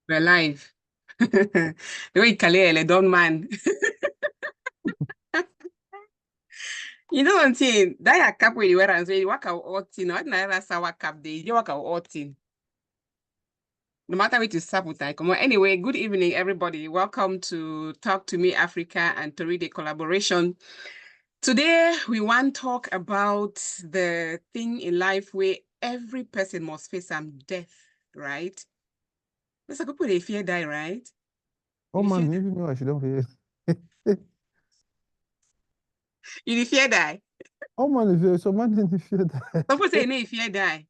We're live. The way Kalele, don't man. You know what I'm saying? That cap where you wear and say, work out all thing. What never sour cap day, you work out all thing. No matter what you start with, I come on. Anyway, good evening, everybody. Welcome to Talk to Me Africa and Tori Day collaboration. Today, we want to talk about the thing in life where every person must face some death, right? There's a couple they fear die, right? Oh You fear, man, even know I shouldn't fear. you fear die. Oh man, if you so man didn't fear that. Some say you fear die.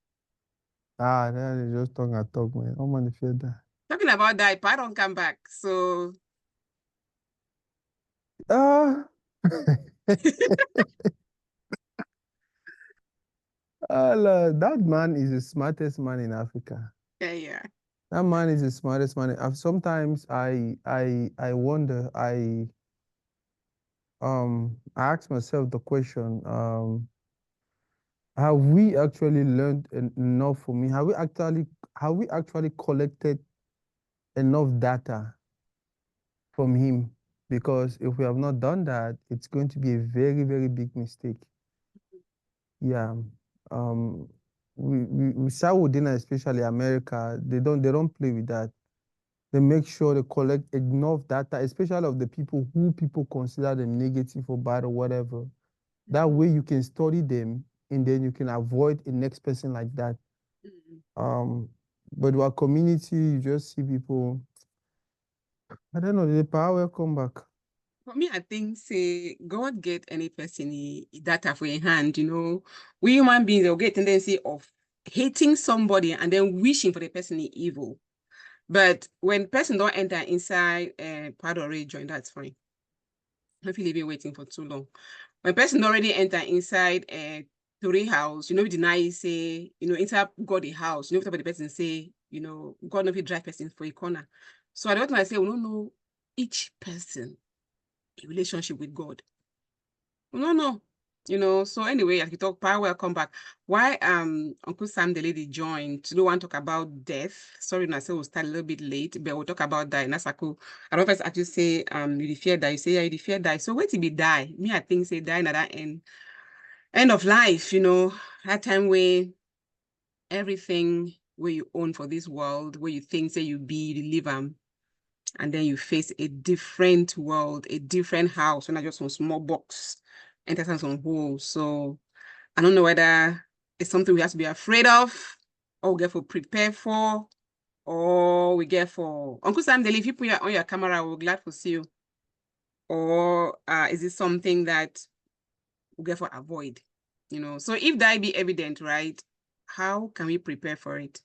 That is just tongue and talk, man. Oh man, if fear that. Talking about that, I don't come back. So Ah, that man is the smartest man in Africa. yeah. That man is the smartest man. Sometimes I wonder. I ask myself the question. Have we actually learned enough for me? Have we actually collected enough data from him? Because if we have not done that, it's going to be a very, very big mistake. Yeah. Um, we Saudi, especially America, they don't play with that. They make sure they collect enough data, especially of the people who people consider them negative or bad or whatever. That way you can study them and then you can avoid a next person like that. Mhm. Um, but our community, you just see people, I don't know, the power will come back. For me, I think say God get any person data for a hand, We human beings will get tendency of hating somebody and then wishing for the person evil. But when person don't enter inside part or join, that's fine. If you leave it waiting for too long. When person already enter inside a Tory house, we deny say, inside God the house, what the person say, God no fit drive person for a corner. So I don't I say we don't know each person in relationship with God. We don't know. So anyway, as we talk power, welcome back. Why Uncle Sam the lady joined, to want to talk about death. Sorry, I say we'll start a little bit late, but we'll talk about that. Nasako. I don't first actually say you fear die. You say yeah, you fear die. So wait till be die. Me, I think say die at that end of life, that time where everything where you own for this world, where you think say you be, you live and then you face a different world, a different house, not just one small box, enter some holes. So I don't know whether it's something we have to be afraid of, or we get for prepare for, or we get for Uncle Sam Daly, if you put on your camera, we're glad to see you. Or is it something that we get for avoid? So if that be evident, right? How can we prepare for it?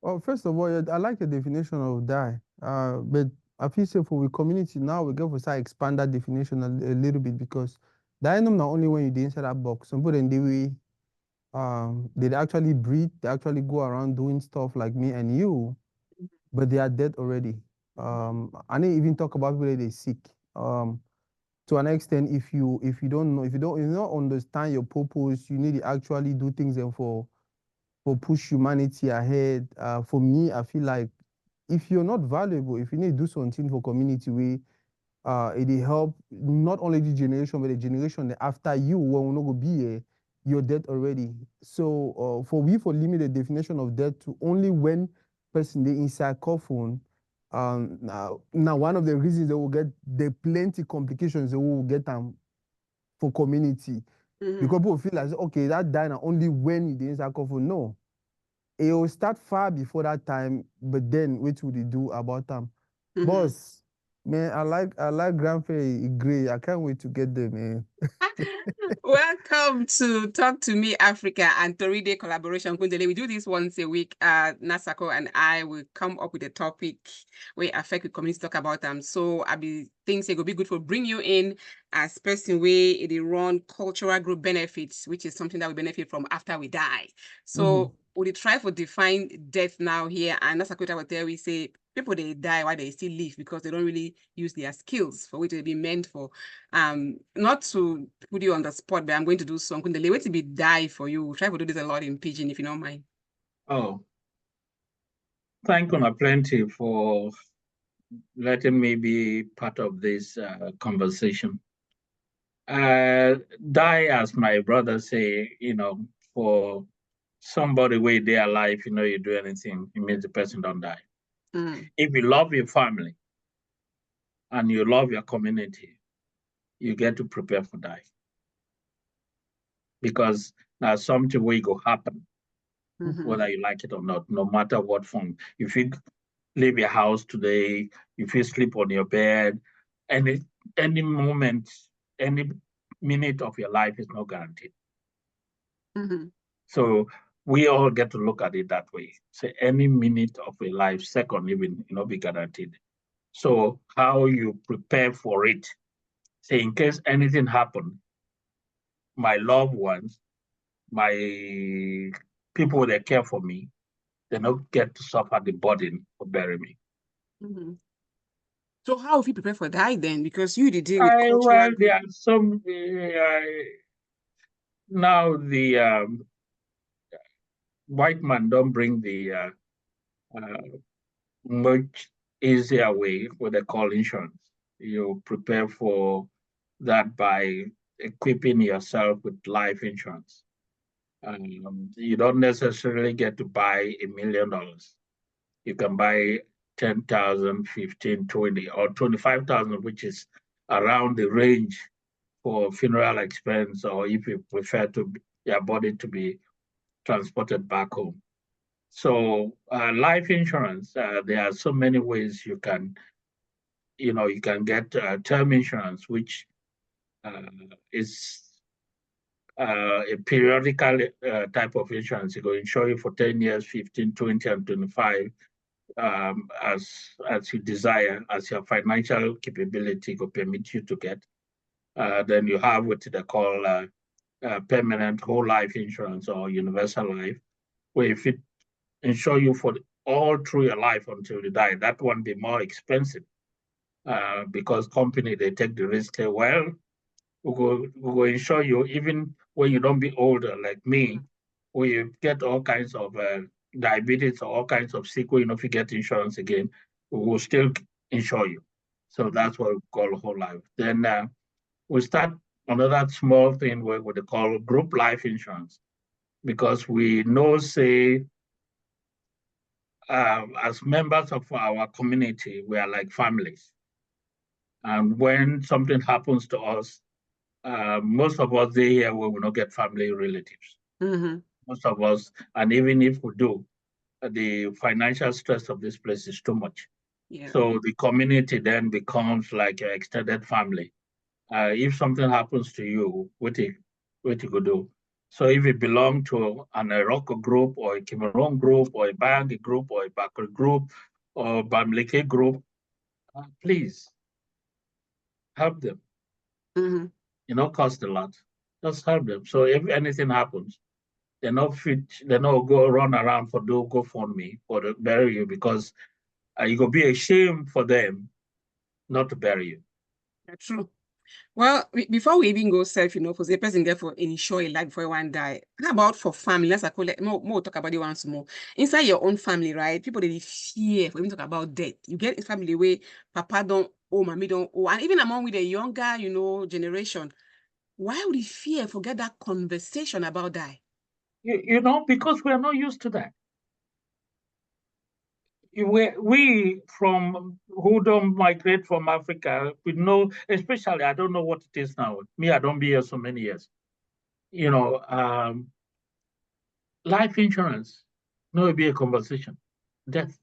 Well, first of all, I like the definition of die. But I feel say for the community now, we go for start expand that definition a little bit because die not only when you're inside that box. Some people in the way, they actually breathe, they actually go around doing stuff like me and you, but they are dead already. I didn't even talk about people that they sick. To an extent, if you don't understand your purpose, you need to actually do things and for push humanity ahead. For me, I feel like if you're not valuable, if you need to do something for community, it will help not only the generation, but the generation after you, when we not go be here, you're dead already. So for limit the definition of death to only when person they inside coffin. Now one of the reasons they will get the plenty complications they will get for community because Mm-hmm. people feel like okay that die now only when you dey inside coffin. No, it will start far before that time, but then what would you do about them? Mm-hmm. Boss, man, I like Grandpa Gray. I can't wait to get there, man. Welcome to Talk to Me Africa and Tori Day collaboration. Kundele, we do this once a week. Nasako and I will come up with a topic where affect the community talk about them. So I be things it will be good for bring you in as person way it run cultural group benefits, which is something that we benefit from after we die. Mhm. So we try to define death now here, and Nasako will tell we say people they die while they still live because they don't really use their skills for which they be meant for. Not to put you on the spot, but I'm going to do something. The way to be die for you. We'll try to do this a lot in Pidgin if you don't mind. Oh, Thank you plenty for letting me be part of this conversation. Die, as my brother say, for somebody where they alive, you do anything, it means the person don't die. If you love your family and you love your community, you get to prepare for die. Because now something will go happen, whether you like it or not, no matter what form. If you leave your house today, if you sleep on your bed, any moment, any minute of your life is not guaranteed. So we all get to look at it that way. So any minute of your life, second even, be guaranteed. So how you prepare for it? Say in case anything happen, my loved ones, my people that care for me, they don't get to suffer the burden of burying me. So how have you prepared for that then? Because you did deal with cultural. Well, there are some now the white man don't bring the much easier way what they call insurance. You prepare for that by equipping yourself with life insurance. You don't necessarily get to buy $1 million. You can buy 10,000, 15, 20, or 25,000, which is around the range for funeral expense, or if you prefer to your body to be transported back home. So life insurance, there are so many ways you can get term insurance, which is a periodical type of insurance. It will insure you for 10 years, 15, 20, and 25, as you desire, as your financial capability will permit you to get. Then you have what they call permanent whole life insurance or universal life, where if it insure you for all through your life until you die, that one be more expensive because company, they take the risk. Well, we go insure you even when you don't be older like me, where you get all kinds of diabetes or all kinds of sick, where if you get insurance again, we will still insure you. So that's what we call whole life. Then we start another small thing where we call group life insurance, because we know, say, as members of our community, we are like families. And when something happens to us, most of us here we will not get family relatives. Most of us, and even if we do, the financial stress of this place is too much. So the community then becomes like your extended family. If something happens to you, what you go do? So if you belong to an Iroko group or a Cameroon group or a Bangi group or a Bakr group or Bamileke group, please help them. Cost a lot. Just help them. So if anything happens, they're not go run around for do GoFundMe or to bury you, because it will be a shame for them not to bury you. That's true. Well, before we even go self, for the person get for insure a life before one die. How about for family? Let's more talk about it once more. Inside your own family, right? People they fear for even talk about death. You get a family where papa don't owe, mommy don't owe, and even among with the younger, generation, why would they fear forget that conversation about die? Because we are not used to that. We from who don't migrate from Africa, we know, especially, I don't know what it is now. Me, I don't be here so many years. Life insurance, no, it'll be a conversation. Death.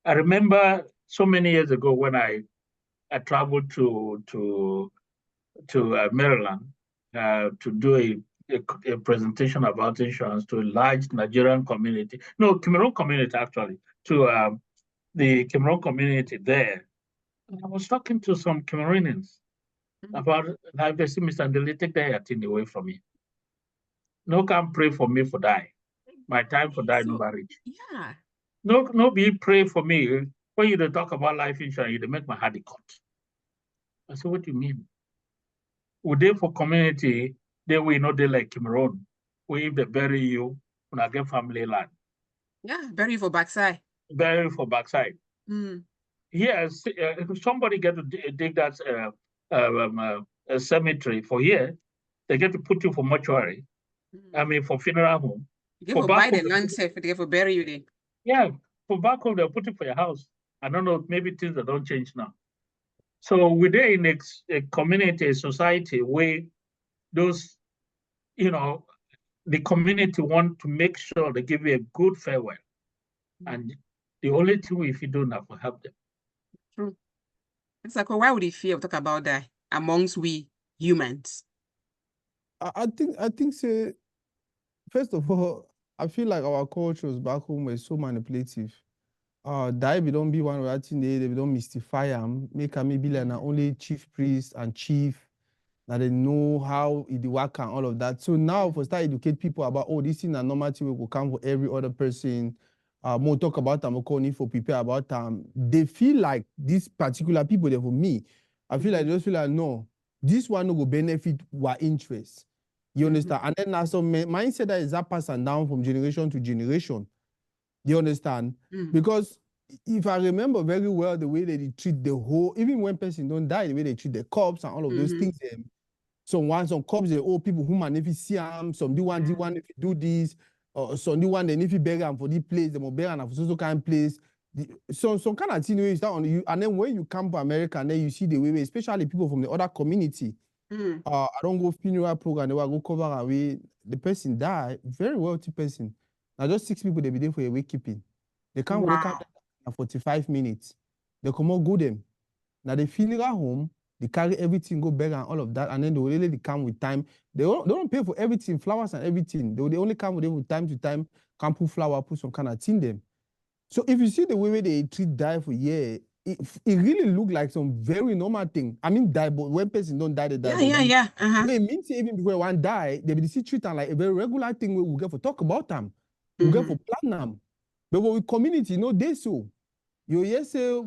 I remember so many years ago when I traveled to Maryland to do a presentation about insurance to a large Nigerian community, no, Cameroon community actually, to the Cameroon community there. And I was talking to some Cameroonians about how they see Mr. Ndeli, take that thing away from me. No can pray for me for die. My time for die never reach. Yeah. No be pray for me. When you talk about life insurance, you make my heart cut. I said, what do you mean? Would they for community, they will not they like Cameroon, where if they bury you, when I get family land. Yeah, bury you for backside. bury for backside. Yes, if somebody get to dig that cemetery for here, they get to put you for mortuary. I mean, for funeral home. You for buy the land safe, they for bury you there. Yeah, for back home, they'll put it for your house. I don't know, maybe things that don't change now. So we're in a community, a society where those, the community want to make sure they give you a good farewell. And the only thing we do now for help them. True. It's like, well, why would he fear talk about that amongst we humans? I think say, first of all, I feel like our cultures back home were so manipulative. Die we don't be one way they don't mystify them, make them maybe like only chief priest and chief. Now they know how it work and all of that. So now for start educate people about this thing and normal thing will come for every other person. More talk about them, more need for prepare about them. They feel like these particular people there for me. I feel like they just feel like no, this one will benefit our interest. You understand? And then now some mindset that is that passing down from generation to generation. You understand? Because if I remember very well the way they treat the whole, even when person don't die, the way they treat the cops and all of those things. Some cops they people who man if you see them, some do one if you do this, or some do one then if you beg them for this place, they will beg them for so kind of place. Some kind of thing you start on you, and then when you come to America and then you see the way, especially people from the other community. I don't go funeral program, they will go cover away. The person die, very wealthy person. Now just 6 people they be there for a week keeping. They come wake up in 45 minutes. They come out go them. Now the funeral home, they carry everything, go beg and all of that, and then they will really come with time. They don't pay for everything, flowers and everything. They only come with them with time to time, can put flower, put some kind of thing them. So if you see the way they treat die for year, it really look like some very normal thing. I mean die, but when person don't die, they die. Yeah. It means even before one die, they will see treat them like a very regular thing we will get for talk about them. We get for plan them. But with community, they so. You say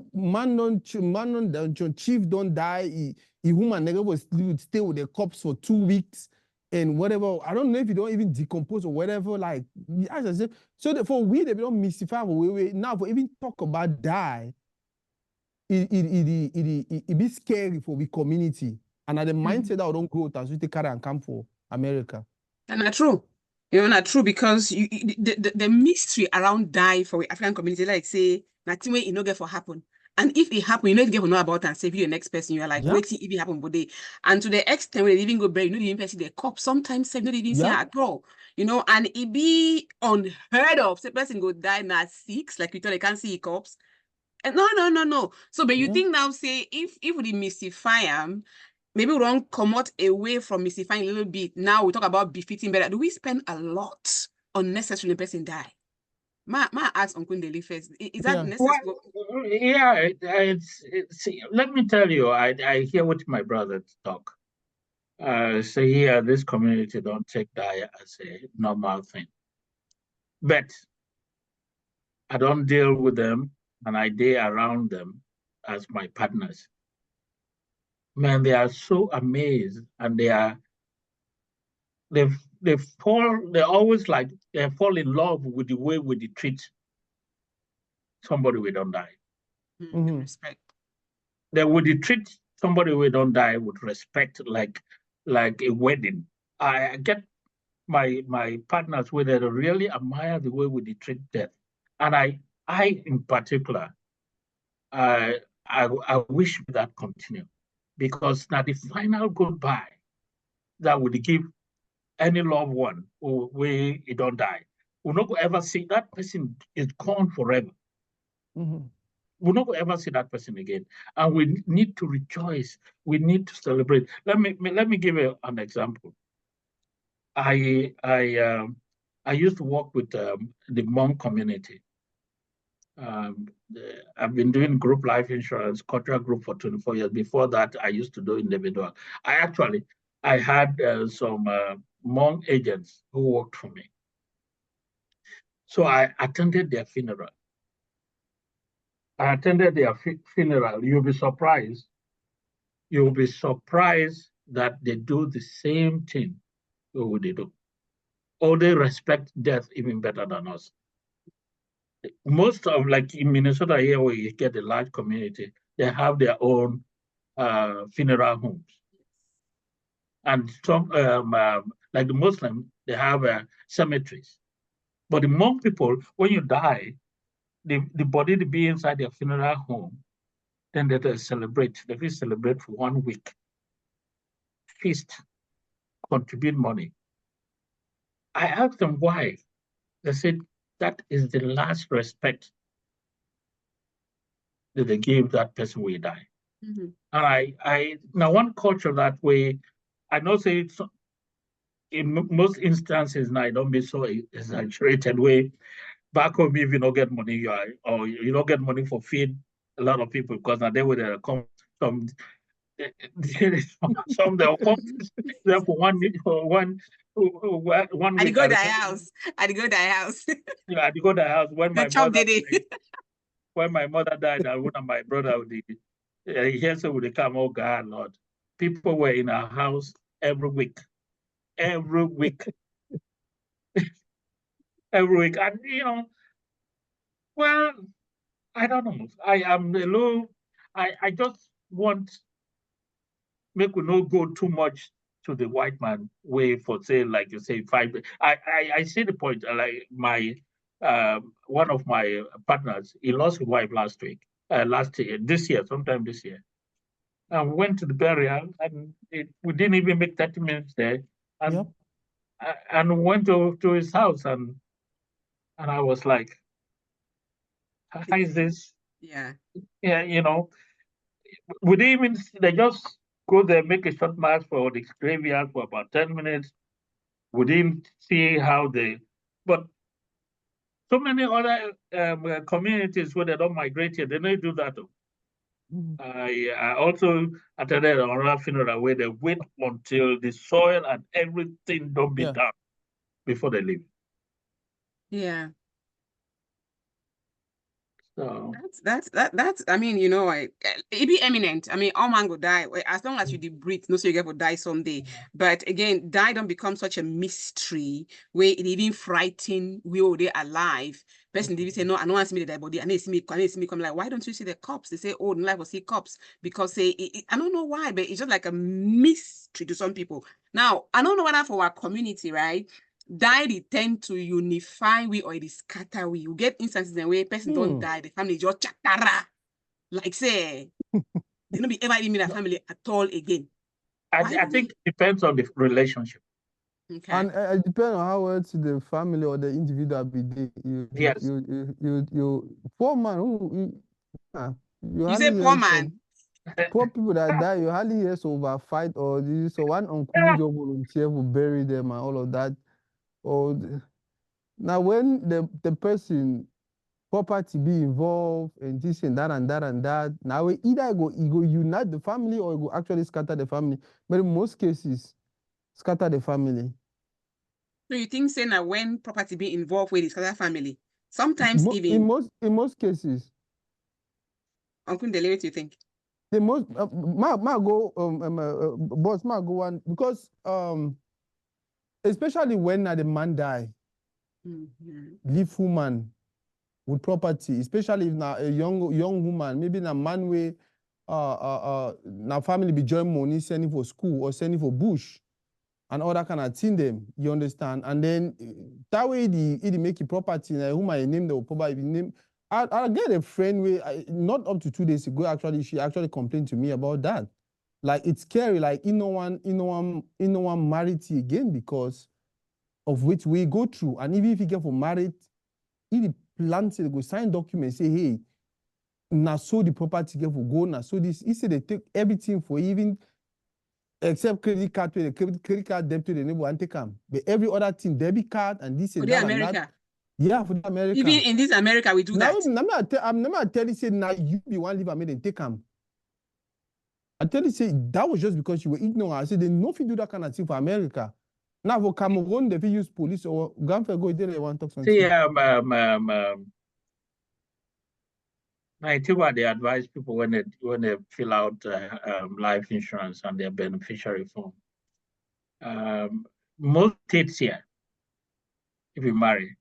chief don't die, he woman never was stay with the cops for 2 weeks and whatever. I don't know if you don't even decompose or whatever. Like as I said, so for we they don't mystify we now for even talk about die. It be scary for the community. And at the mindset that we don't grow as we take care and come for America. And not true. Not true because the mystery around die for the African community, like say, nothing way it get for happen. And if it happen, you get to know about and save you the next person. You are like, waiting if it happen, but and to the extent where they even go bury, the even see the cops sometimes say, not even say at all. And it be unheard of. The person go die now 6, like you tell they can't see cops. And no. So, but you think now, say, if we mystify them, maybe we don't come out away from mystifying a little bit. Now we talk about befitting better. Do we spend a lot unnecessarily person die? Ma ask Uncle Ndeli first. Is that necessary? Well, let me tell you, I hear what my brother talk. So here, this community don't take die as a normal thing. But I don't deal with them and I deal around them as my partners. Man, they are so amazed and they always like they fall in love with the way we treat somebody we don't die. Respect. They would treat somebody we don't die with respect, like a wedding. I get my partners where they really admire the way we treat death. And I in particular, I wish that continue. Because now the final goodbye that would give any loved one where he don't die, we'll not ever see that person is gone forever. We'll not ever see that person again. And we need to rejoice. We need to celebrate. Let me give you an example. I used to work with the Hmong community. I've been doing group life insurance, contract group for 24 years. Before that, I used to do individual. I had some Hmong agents who worked for me. So I attended their funeral. You'll be surprised. You'll be surprised that they do the same thing they do. Or they respect death even better than us. most of, like in Minnesota here, where you get a large community, they have their own funeral homes. And some, like the Muslim, they have cemeteries. But the Hmong people, when you die, the body to be inside their funeral home, then they celebrate. They will celebrate for 1 week. Feast, contribute money. I asked them why. They said that is the last respect that they give that person when he die. Mm-hmm. And I now one culture that way, I know say it's in most instances now, it don't be so exaggerated way. Back home, if you don't get money, you don't get money for feed a lot of people, because now they would come some they'll come there for 1 week or one I week. go to their house. I go to their house. Yeah, I go to the house when my chop mother did it. when my mother died, and one of my brother would he said would come, oh God, Lord. People were in our house every week. Every week. Every week. And well, I don't know. I am a little I just want make we not go too much to the white man way for say, like you say, 5. I see the point. Like my one of my partners, he lost his wife last year, sometime this year. And we went to the burial, and we didn't even make 30 minutes there. And Yep. And we went to his house, and I was like, how is this? Yeah. Yeah, we didn't even, they just go there, make a short march for the graveyard for about 10 minutes. We didn't see how but so many other communities where they don't migrate here, they don't do that. I also attended another funeral where they wait until the soil and everything don't be done before they leave. Yeah. So That's I mean, it be eminent. I mean, all man go die. As long as you did breathe, no so you get to die someday. But again, die don't become such a mystery where it even frighten we they alive. Person they say, no, I don't want to see me the dead body. I need to see me come, like, why don't you see the cops? They say, oh, in life will see cops. Because I don't know why, but it's just like a mystery to some people. Now, I don't know whether for our community, right? Die they tend to unify we or they scatter we. You get instances in where a person don't die, the family just chatara. Like say, they don't be ever even a family at all again. I think it depends on the relationship. Okay. And it depends on how well to the family or the individual be there. Yes. You poor man you say poor man. Poor people that die, you hardly hear over fight or this. So one uncle just volunteer to bury them and all of that. Now when the person property be involved and this and that and that and that, now either go unite the family or go actually scatter the family. But in most cases, scatter the family. So you think saying that when property be involved with the scatter family, sometimes even in most cases. Uncle Dele, what do you think? The most boss go one because especially when the man die, leave woman with property, especially if now a young woman, maybe na man way na family be join money sending for school or sending for bush and all that kind of thing them, you understand? And then that way it make your property who my name they will probably name. I get a friend where not up to 2 days ago actually she actually complained to me about that. Like it's scary, like no one married again because of which we go through. And even if you get for married, if plans to go sign documents, say, hey, now so the property get for go, now so this, he said they take everything for even except credit card to the credit card debt to the neighbor and take them. But every other thing, debit card and this and that. For America. Yeah, for the America. Even in this America, we do that. I'm never telling you, say, now you be one leave and take them. I tell you, say, that was just because you were ignorant. I said, they know if you do that kind of thing for America. Now for Cameroon, they use police or Gamfe go there, they want to talk something. See, I think what they advise people when they fill out life insurance and their beneficiary form. Most states here, if you marry,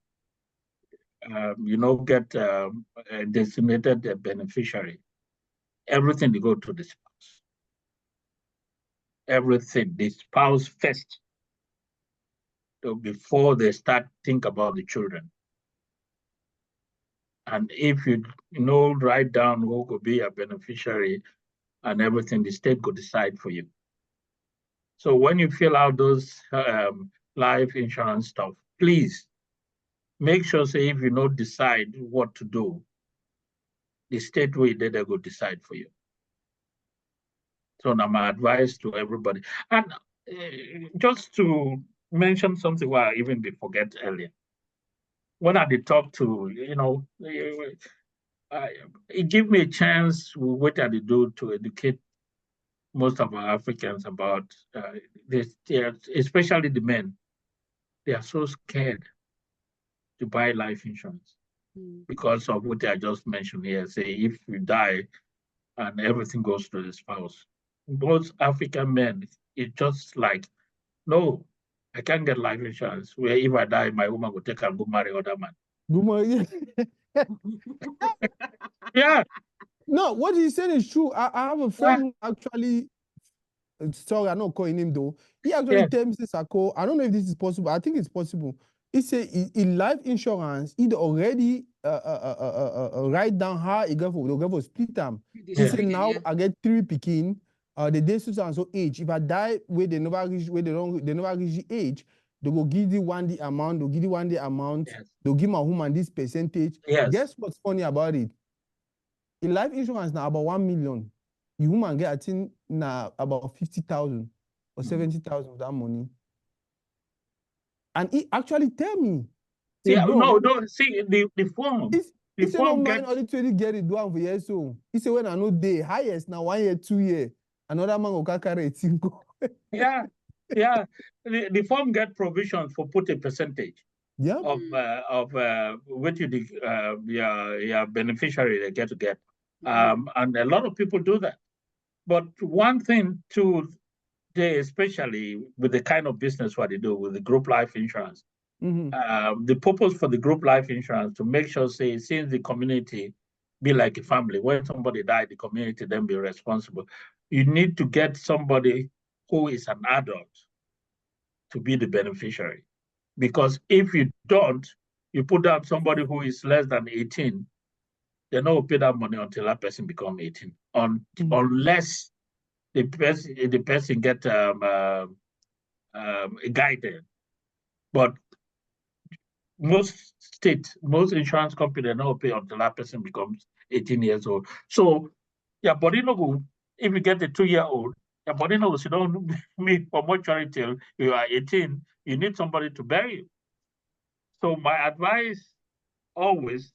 get a designated beneficiary, everything they go to the spouse. Everything, the spouse first, so before they start think about the children. And if you write down who could be a beneficiary and everything, the state could decide for you. So when you fill out those life insurance stuff, please make sure, say, if you don't decide what to do, the state way they go decide for you. So now my advice to everybody. And just to mention something where I even forget earlier. When I did talk to, it gave me a chance, what I did do to educate most of our Africans about this, especially the men. They are so scared to buy life insurance because of what I just mentioned here. Say, if you die and everything goes to the spouse. Most African men, it's just like, no, I can't get life insurance. Where if I die, my woman will take and go marry other man. Yeah. No, what he's saying is true. I have a friend who actually, sorry, I'm not calling him though. He actually tells me, Sako, I don't know if this is possible. I think it's possible. He said in life insurance, he already write down how he go for split time. He said now I get 3 picking. The day so age. If I die where they never reach the age, they will give you the amount. They'll give you the amount. They'll give my woman this percentage. Guess what's funny about it? In life insurance now about 1 million. You woman get, I think, now about 50,000 or 70,000 of that money. And he actually tell me. See, no, see the form. He said no man only 20 get it done for years so. He said when I know day highest now 1 year, 2 year, another man will carry it. Yeah. The form get provision for put a percentage. Yeah. Of what your beneficiary they get to get. And a lot of people do that. But one thing too, especially with the kind of business what they do with the group life insurance, the purpose for the group life insurance to make sure, say, since the community be like a family, when somebody died, the community then be responsible. You need to get somebody who is an adult to be the beneficiary. Because if you don't, you put down somebody who is less than 18, they don't pay that money until that person becomes 18, unless the person get guided. But most insurance companies they don't pay until that person becomes 18 years old. So your body no go, if you get a 2-year-old, your body no go sit down meet for mortuary till you are 18. You need somebody to bury you. So my advice always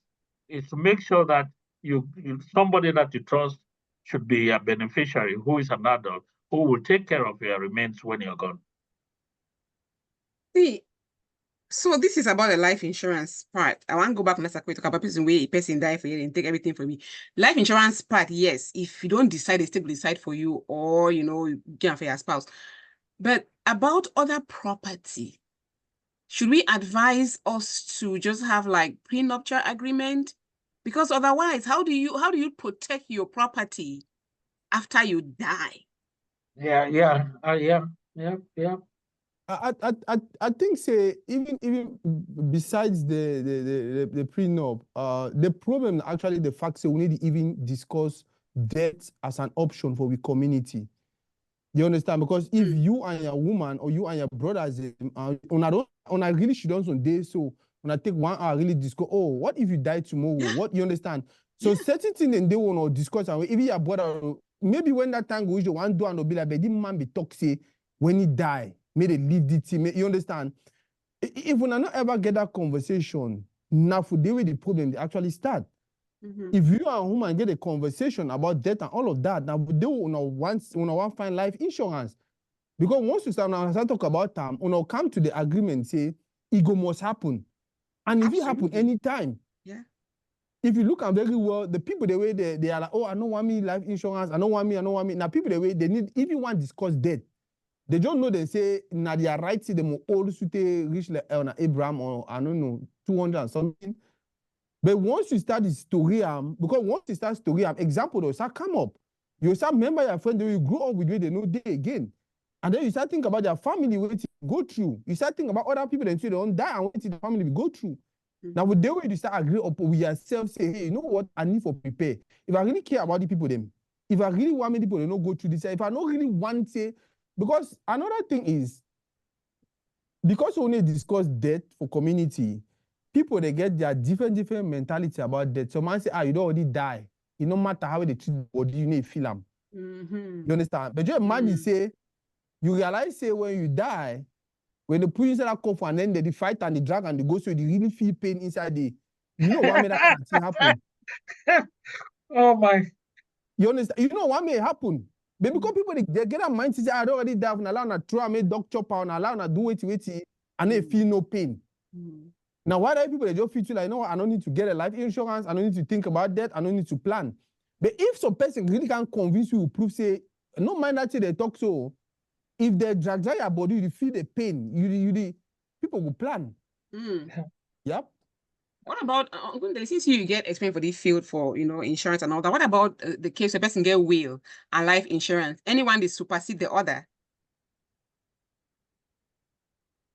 is to make sure that you somebody that you trust should be a beneficiary who is an adult who will take care of your remains when you're gone. See, so this is about the life insurance part. I want to go back to talk about a person die for you and take everything from me. Life insurance part, yes. If you don't decide, they still decide for you, or you get for your spouse. But about other property, should we advise us to just have like prenuptial agreement? Because otherwise, how do you protect your property after you die? Yeah. I think say even besides the prenup, the problem actually the fact say we need to even discuss debt as an option for the community. You understand? Because if you and your woman or you and your brothers on a really shouldn't on day, so when I take 1 hour really discuss, oh, what if you die tomorrow? What you understand? So certain things and they want to discuss, and if your brother maybe when that time goes, you want to do and be like, but this man be toxic when he die. May they leave the team. You understand? If we not ever get that conversation, now for deal with the problem, they actually start. If you and woman get a conversation about death and all of that, now they will want find life insurance. Because once you start talk about time, come to the agreement, say it must happen. And if it happen anytime. Yeah. If you look at very well, the people the way they are like, oh, I don't want me life insurance, I don't want me. Now people the way they need, if you want to discuss death, they don't know, they say, now they are right, see them old suite reach like Abraham or I don't know, 200 and something. But once you start the story, because once you start story, example will start come up. You start remember your friend that you grew up with, they know day again. And then you start thinking about their family, what they go through. You start thinking about other people that they don't die and what the family will go through. Now, with the way you start agree up with yourself, say, hey, you know what, I need for prepare. If I really care about the people, them, if I really want many people to not go through this, if I don't really want to, because another thing is, because we only discuss death for community, people, they get their different mentality about death. So man say, you don't already die. It no matter how they treat the body, you need to feel them. You understand? But you imagine, say, you realize, say, when you die, when the put inside that coffin and then they fight and the drag and they go, so they really feel pain inside the, you know what made that kind of thing happen? Oh my. You understand? You know what may happen? But because people, they get a mind to say, I don't already die, and allow na throw me dog chop and allow na do wait, and they feel no pain. Now, why do people, they just feel like, you know what, I don't need to get a life insurance, I don't need to think about that, I don't need to plan. But if some person really can convince you, prove, say, no mind that they talk so, if they drag your body, you feel the pain, you people will plan. Yep. What about, since you get experience for this field for, insurance and all that, what about the case a person get will and life insurance? Anyone that supersede the other?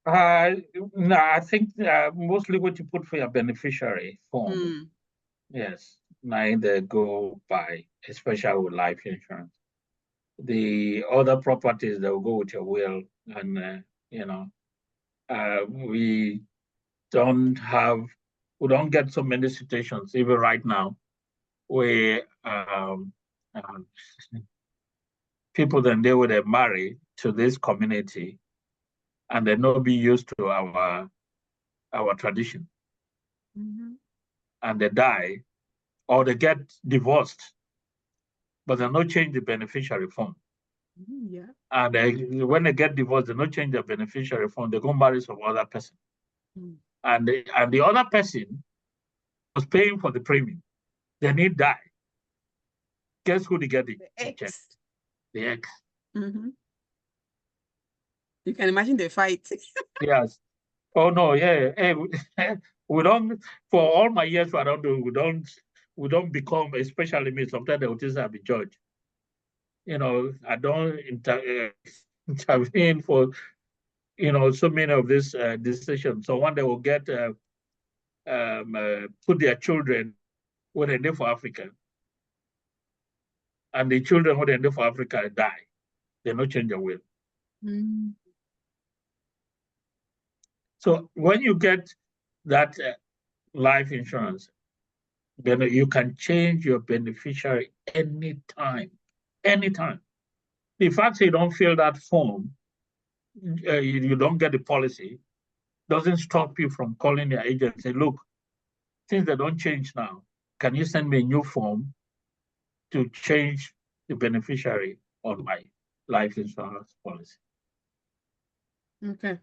No, I think mostly what you put for your beneficiary form. Yes, now they go by, especially with life insurance. The other properties, they'll go with your will, and we don't get so many situations even right now where people then they would have married to this community and they not be used to our tradition, and they die or they get divorced, but they not change the beneficiary form. And when they get divorced, they not change their beneficiary form. They go marry some other person, and the other person was paying for the premium. They need die. Guess who they get the check? The ex. You can imagine the fight. Yes. Oh no, yeah. Hey, we don't. For all my years, I don't do. We don't become, especially me. Sometimes they will just have a judge. I don't intervene for so many of these decisions. So one day will get put their children when they live for Africa, and the children when they live for Africa die. They no change their will. So when you get that life insurance, then you can change your beneficiary anytime. The fact that you don't fill that form, you don't get the policy, doesn't stop you from calling your agent and say, look, things that don't change now, can you send me a new form to change the beneficiary on my life insurance policy? Okay.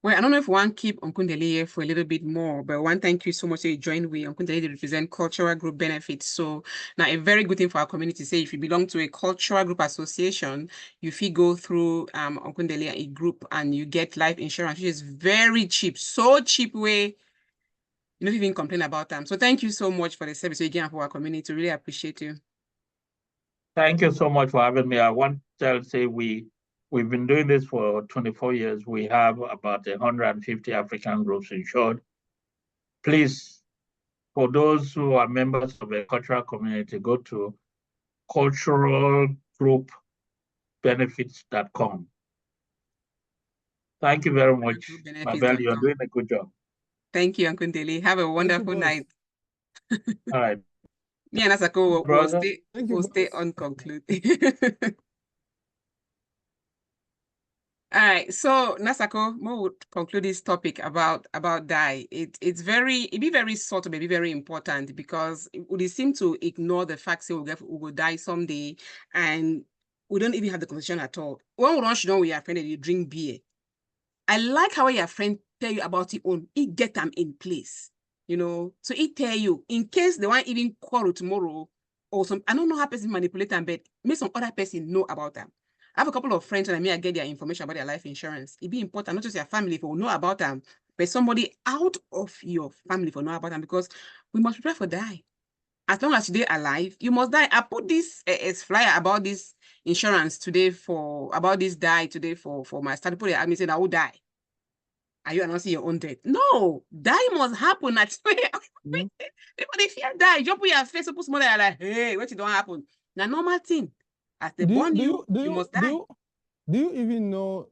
Well, I don't know if one keep Nkundele here for a little bit more, but one, thank you so much that you joined with Nkundele to represent cultural group benefits. So now a very good thing for our community, say if you belong to a cultural group association, you feel go through Nkundele a group and you get life insurance, which is very cheap, so cheap way, you don't even complain about them. So thank you so much for the service you give for our community. Really appreciate you. Thank you so much for having me. I want to say we've been doing this for 24 years. We have about 150 African groups insured. Please, for those who are members of a cultural community, go to culturalgroupbenefits.com. Thank you very much, Mabel. You're doing a good job. Thank you, Nkundele. Have a wonderful night. All right. Me and Nasako will stay unconcluded. All right, so Nasako, we would conclude this topic about die. It'd be very subtle, maybe very important, because it would seem to ignore the fact that we will die someday, and we don't even have the conversation at all. When we rush down with your friend and you drink beer, I like how your friend tell you about it on, it get them in place, so it tell you in case they want even quarrel tomorrow or some, I don't know how person manipulate them, but make some other person know about them. I have a couple of friends and I get their information about their life insurance. It'd be important, not just your family for know about them, but somebody out of your family for know about them, because we must prepare for die. As long as you're alive, you must die. I put this flyer about this insurance today about this die today for my study. Put it, I saying I will die. Are you announcing your own death? No, die must happen. That's where people if you die, you put your face, put small like, hey, what it don't happen? Now normal thing. As they born you must die. Do you even know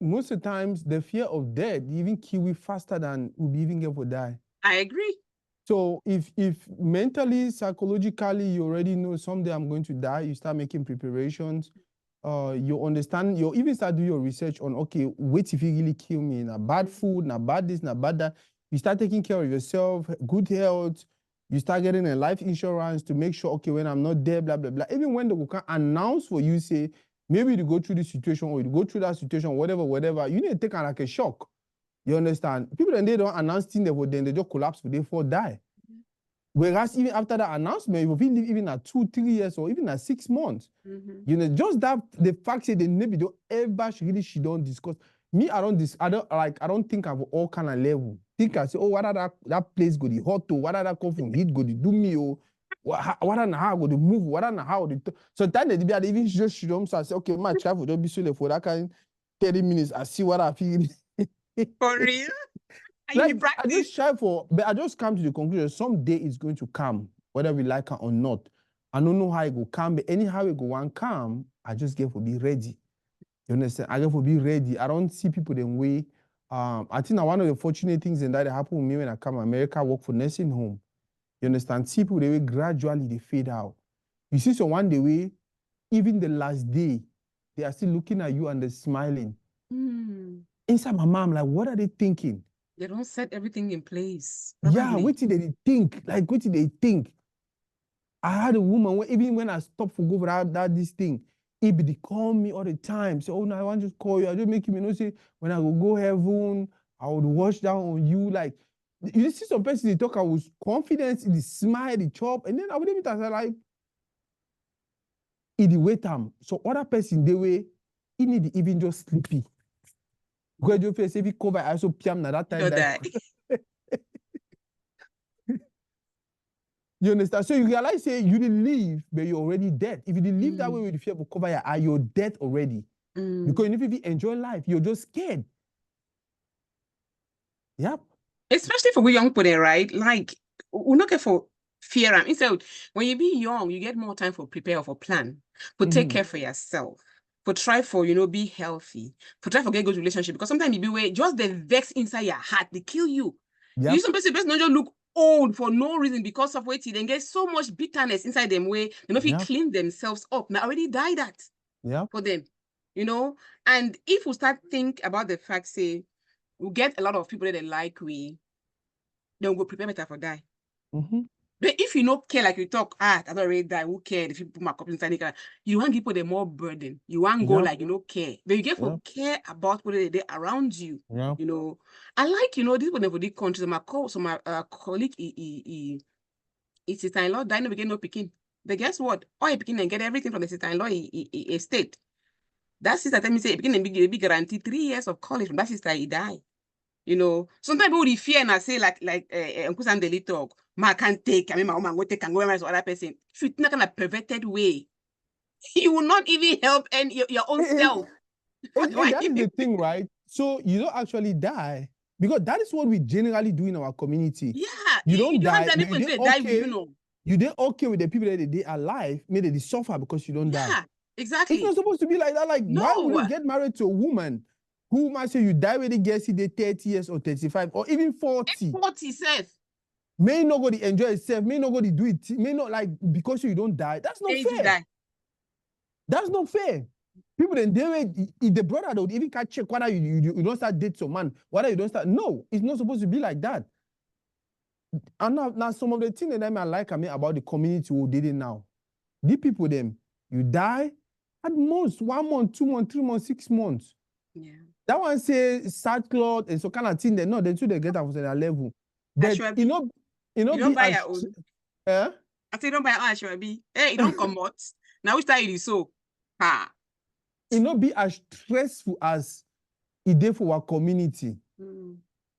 most of the times the fear of death even kill you faster than we even get for die? I agree. So if mentally, psychologically, you already know someday I'm going to die, you start making preparations. You understand, you even start doing your research on, okay, wait if you really kill me, na bad food, na bad this, na bad that. You start taking care of yourself, good health. You start getting a life insurance to make sure, okay, when I'm not there, blah, blah, blah. Even when they can announce for you, say, maybe you go through this situation or you go through that situation, whatever, you need to take like a shock. You understand? People, then they don't announce things, then they just collapse, they fall, die. Whereas even after that announcement, you will live even at 2-3 years or even at 6 months. You know, just that the fact that they maybe don't ever really she don't discuss. Me, I don't think of all kind of level. Think I say, oh, what are that place go the hot to, what are that come from heat go the do me, oh, what are how go the move, what are how the sometimes they be even just shoot them, so I say, okay, my travel don't be so for that kind 30 minutes. I see what I feel. For real? Like, I just come to the conclusion someday it's going to come, whether we like it or not. I don't know how it will come, but anyhow it go and come, I just get to be ready. You understand? I get to be ready. I don't see people the way. I think one of the fortunate things that happened with me when I come to America, work for nursing home. You understand? See people the way gradually they fade out. You see someone the way, even the last day, they are still looking at you and they're smiling. Inside my mind, like, what are they thinking? They don't set everything in place. Probably. Yeah, what did they think? Like, what did they think? I had a woman, even when I stopped for go for that this thing, he be call me all the time. Say, oh, no, I want to just call you. I just make you know, say, when I go heaven, I would wash down on you. Like, you see some person, they talk, I was confident, the smile, the chop, and then I would even say, like, in the wait time. So other person, they way, he need even just sleepy. Because you face if you cover, I also PM na that time. You understand? So you realize, say, you didn't leave, but you're already dead. If you didn't leave that way with the fear of cover, you're dead already. Because if you enjoy life, you're just scared. Yep. Especially for we young people, right? Like, we're not care for fear. Instead, when you be young, you get more time for prepare, for plan, for take care for yourself, for try for, be healthy, for try for get good relationship. Because sometimes you be where just the vex inside your heart, they kill you. Yep. You some person not just look old for no reason because of waiting, then get so much bitterness inside them way they know if you clean themselves up. Now already die that for them, And if we start think about the fact, say, we'll get a lot of people that they like then we'll prepare better for die. But if you don't care, like you talk, I don't already die, who cares if you put my cup inside the car? You want to give people more burden. You want to go like you don't care. But you get to care about what they around you. I like, this one for the country. My colleague, his sister-in-law died, no begin no picking. But guess what? All he picking and get everything from the sister-in-law estate. That sister tell me say picking a big guarantee 3 years of college from that sister he died. Sometimes people would fear and I say like Uncle Sandeli talk, ma can't take, my mom go take and go with other person. If you think in a perverted way, you will not even help your own self. And that is the thing, right? So you don't actually die because that is what we generally do in our community. Yeah, you don't die. You did okay with the people that they are alive, maybe they suffer because you don't die. Yeah, exactly. It's not supposed to be like that. Like, why would you get married to a woman who might say you die when they get 30 years or 35 or even 40? 40 self. May not go to enjoy itself, may not go to do it, may not like because you don't die. That's not fair. That's not fair. People then if the brother they would even can't check whether you don't start date some man, whether you don't start. No, it's not supposed to be like that. And now some of the things that I like about the community who did it now. The people them, you die at most 1 month, 2 months, 3 months, 6 months. Yeah. That one say sad cloth and so kind of thing. They know they too they get up to their level. But you don't buy your own. I say don't buy your own Ashwabi. Hey, you don't come out. Now which time it is so? It not be as stressful as it did for our community.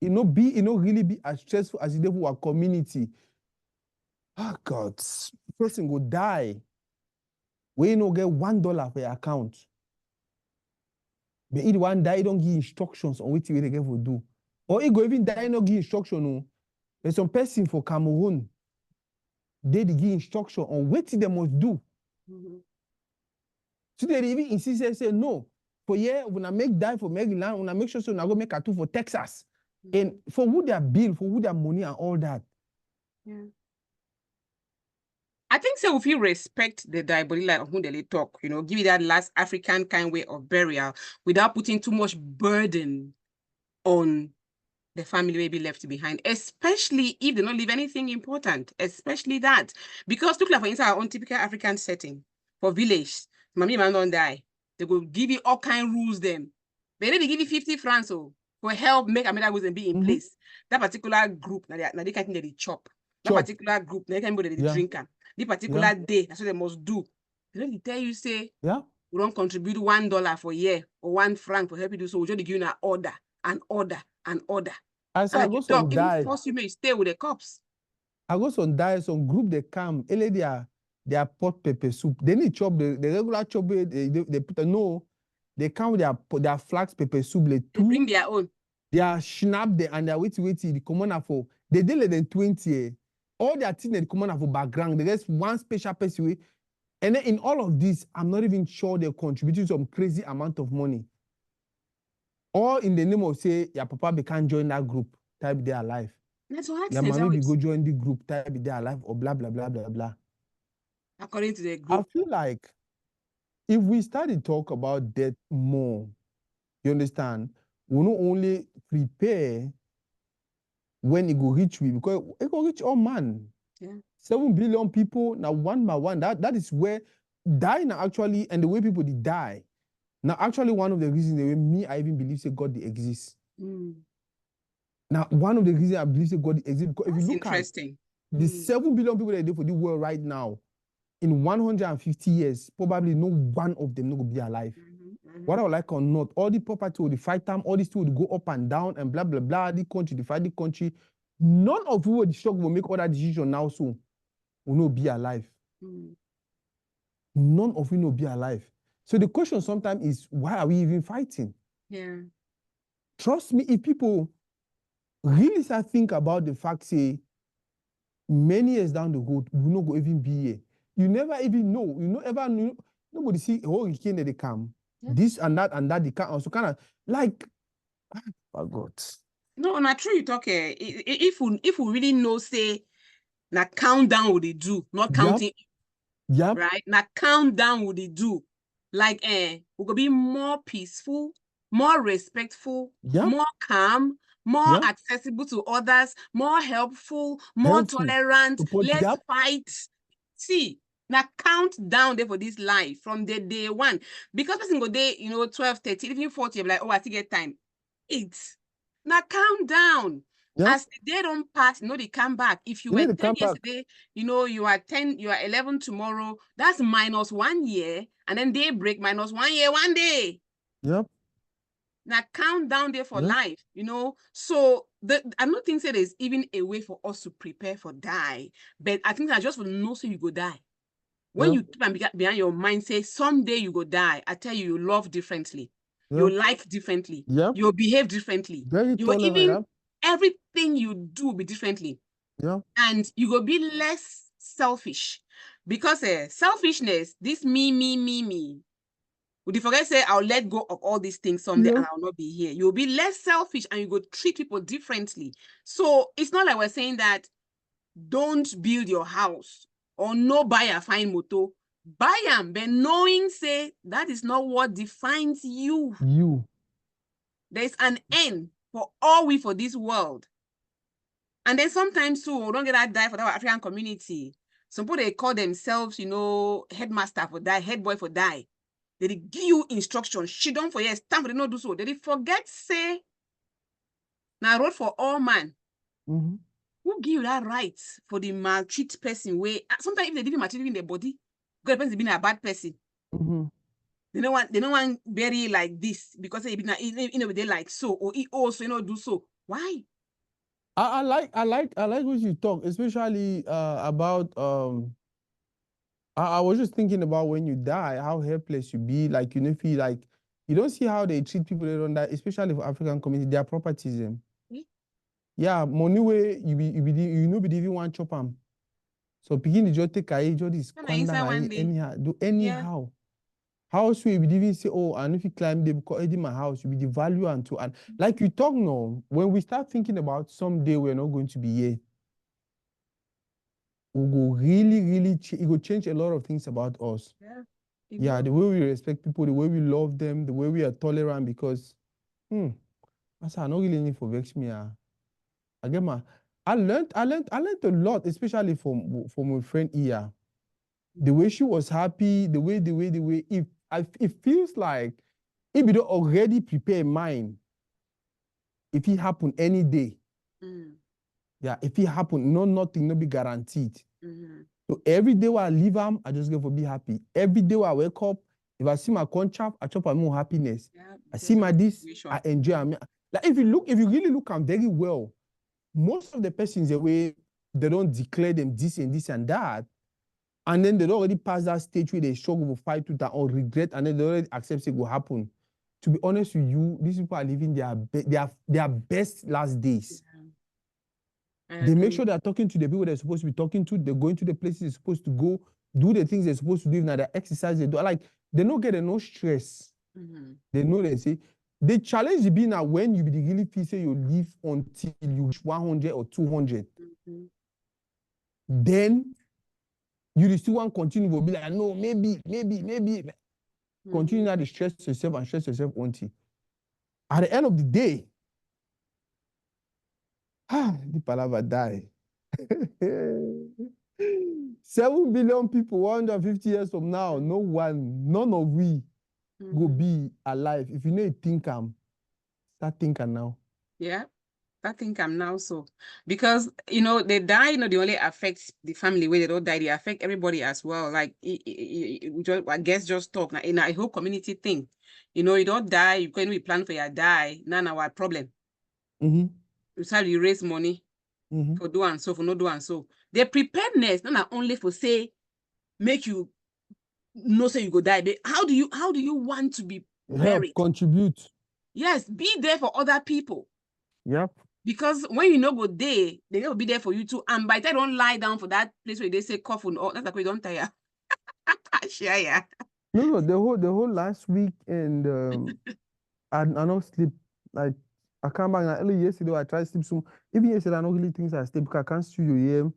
really be as stressful as it is for our community. Oh God, person go die. We no get $1 for your account. But if one die, don't give instructions on what they get for do. Or he go even die, no give instruction. No. There's some person for Cameroon. They give instruction on what they must do. So they even insist and say no. For here, when I make die for Maryland, when I make sure so I go make a two for Texas. And for who their bill, for who their money and all that. Yeah. I think so if you respect the die body like who they talk, give it that last African kind way of burial without putting too much burden on the family may be left behind, especially if they don't leave anything important, especially that. Because look like for instance, our own typical African setting, for village, mommy man don't die. They will give you all kind of rules them. But they give you 50 francs for help make another rules and be in place. That particular group, now they can't they chop. That particular group, they can't they drink. The particular day, that's what they must do. They don't tell you, say, we don't contribute $1 for a year or 1 franc for help you do so. We just give you an order, an order, an order. I say, I go some die. Force you may stay with the cops. I go some die, some group they come, they are pot pepper soup. They need chop the regular chop. They put no. They come with their flax pepper soup. They bring their own. They are snap there and they are waiting. The commander for they did less than 20. All their things they come on for background. There's one special person. And then in all of this, I'm not even sure they're contributing some crazy amount of money. All in the name of say, your papa they can't join that group, type they are alive. That's what your mommy be go join the group, type they are alive, or blah blah blah blah blah. According to the group. I feel like if we start to talk about death more, you understand, we not only prepare when it go reach we, because it go reach all man. Yeah. 7 billion people now one by one. That is where die now actually, and the way people did die. Now actually one of the reasons the way me I even believe say God they exist. Now one of the reasons I believe say God they exist because if you look at the 7 billion people that are there for the world right now, in 150 years, probably no one of them will be alive. Whether I like or not, all the property will fight time, all these two will go up and down and blah blah blah. The country, the fight the country. None of you will make other decision now soon. Will not be alive. None of you will be alive. So the question sometimes is, why are we even fighting? Yeah. Trust me, if people really start think about the fact, say, many years down the road, we not go even be here. You never even know. You not ever know. Nobody see, oh, you can't they come. Yeah. This and that, they can't also kind of like, oh God. No, not true. You talk. If we really know, say, now countdown would they do, not counting. Yep. Right? Now countdown would they do. Like, we could be more peaceful, more respectful, more calm, more accessible to others, more helpful, more tolerant, less fight. See, now count down there for this life from the day one. Because person go day, 12, 13, even 40, you're like, oh, I still get time. 8. Now count down. As the day don't pass, they come back. If you were 10 yesterday, you are 10, you are 11 tomorrow, that's minus 1 year. And then they break minus 1 year, 1 day. Yep. Now count down there for life, So I don't think that there's even a way for us to prepare for die. But I think I just will know so you go die. When you keep behind your mind, say someday you go die, I tell you, you love differently. You like differently. You behave differently. Everything you do will be differently. And you go be less selfish. Because selfishness, this me. Would you forget say I'll let go of all these things someday and I'll not be here? You'll be less selfish and you go treat people differently. So it's not like we're saying that don't build your house or no buy a fine motor. Buy them, but knowing say that is not what defines you. There's an end for all we for this world. And then sometimes too, we don't get that die for our African community. Some people they call themselves, headmaster for die, head boy for die. They give you instructions. She don't for yes, time for they not do so. They forget say now road for all man. Who give you that right for the maltreat person way? Sometimes if they didn't maltreat in their body, because the person being a bad person. They don't want bury like this because they like so or he also do so. Why? I like what you talk, especially about I was just thinking about when you die, how helpless you be. Like, you know, feel like you don't see how they treat people that don't die, especially for African community, their properties. Yeah, money way you know be even one chop 'em. So begin to just take a just this anyhow, do anyhow. House we even say, oh, and if you climb the because in my house, you be the value and to and like you talk now, when we start thinking about someday we're not going to be here, we go really it will change a lot of things about us. Yeah, the way we respect people, the way we love them, the way we are tolerant, because I not really need for vex me. I learned a lot, especially from my friend Iya. The way she was happy, the way it feels like if you don't already prepare mind, if it happen any day, yeah, if it happen, nothing, no be guaranteed. So every day while I leave I just go for be happy. Every day while I wake up, if I see my contract, I chop more happiness. Yeah, I see my this, I enjoy. Like if you really look at very well, most of the persons the way they don't declare them this and that, and then they don't already pass that stage where they struggle with fight with that or regret, and then they already accept it will happen. To be honest with you, these people are living their best last days. They make sure they're talking to the people they're supposed to be talking to. They're going to the places they're supposed to go, do the things they're supposed to do. Now the exercise they do, like they don't get no stress. They know they say the challenge will be now when you really feel say you live until you reach 100 or 200. Then you still want to continue to be like, no, maybe. Continue now to stress yourself until at the end of the day, the palava die. 7 billion people, 150 years from now, none of we go be alive. If you know you think start thinking now. Yeah. I think I'm now so because they die, they only affect the family where they don't die, they affect everybody as well. Like I guess just talk now in a whole community thing. You don't die, you can't be plan for your die. None of our problem. You start you raise money for do and so for no do and so. The preparedness not only for say make you say you go die, but how do you want to be buried? Help contribute. Yes, be there for other people. Yep. Because when you go there, they will be there for you too. And by the time don't lie down for that place where they say coffin, that's like we don't tire. Yeah. No, the whole last week and I not sleep. Like I come back early yesterday. I tried to sleep some. Even yesterday, I don't really think I sleep because I can't studio here.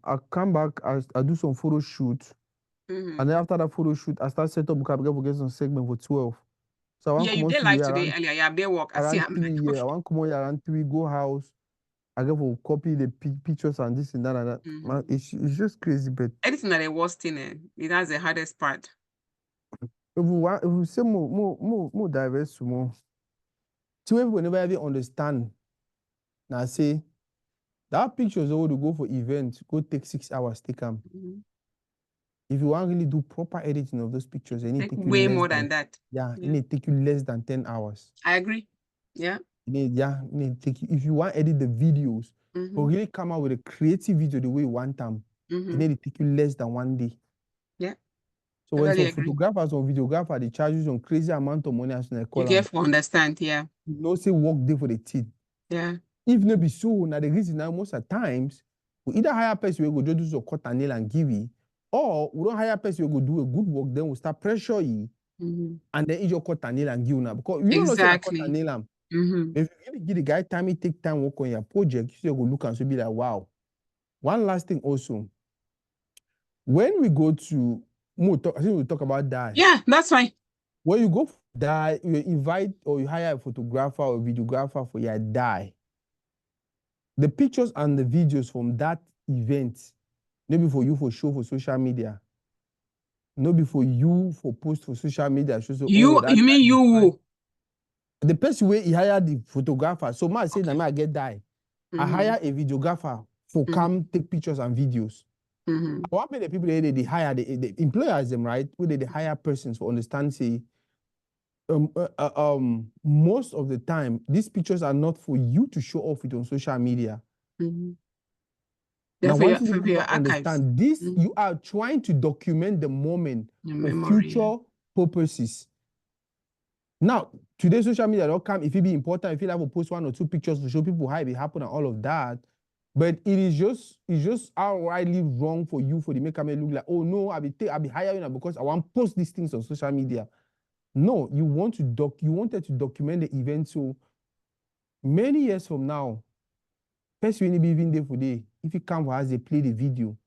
I come back. I do some photo shoot, and then after that photo shoot, I start set up because I get some segment for 12. So I want you did live today earlier. Yeah, they work. I want come on around 3, go house. I get for copy the pictures and this and that and that. Man, it's just crazy, but anything that the worst thing, that's the hardest part. If we say more diverse, more. Two people never ever understand. Now say that pictures over to go for events, go take 6 hours, take them. If you want really do proper editing of those pictures, it need take way more than that. Yeah, it need take you less than 10 hours. I agree. Yeah. It need take you, if you want to edit the videos, or really come out with a creative video the way you want them, it need to take you less than 1 day. Yeah. So when some photographers or videographers, they charge you some crazy amount of money as they call you get to understand, yeah. You say work day for the team. Yeah. If not be so, now the reason now most of the times, we either hire a person who go just do some cut and nail and give you, or we don't hire a person who go do a good work, then we start pressure you, and then you just cut and nail and give now. Because you don't say cut and nail. If you really give the guy time, he take time work on your project, you still go look and so be like, wow. One last thing also, when we go to I think we'll talk about die. Yeah, that's fine. When you go for die, you invite or you hire a photographer or videographer for your die. The pictures and the videos from that event, maybe for you for show for social media, maybe for you for post for social media. So, you mean you? The person where he hired the photographer. So I say, I get die. I hire a videographer for come take pictures and videos. What many people they hire the employers them right? Where they hire persons for understand say most of the time, these pictures are not for you to show off it on social media. Mm-hmm. Now, For one your, thing you for your must archives. understand, this, Mm-hmm. you are trying to document the moment Your for memory. future purposes. Now, today, social media don't come, if it be important, if you have to post 1 or 2 pictures to show people how it happened and all of that, but it's just outrightly wrong for you for the make camera look like, oh no, I'll be hiring her because I want to post these things on social media. No, you wanted to document the event so many years from now, person will be even there for day. If you come for us, they play the video.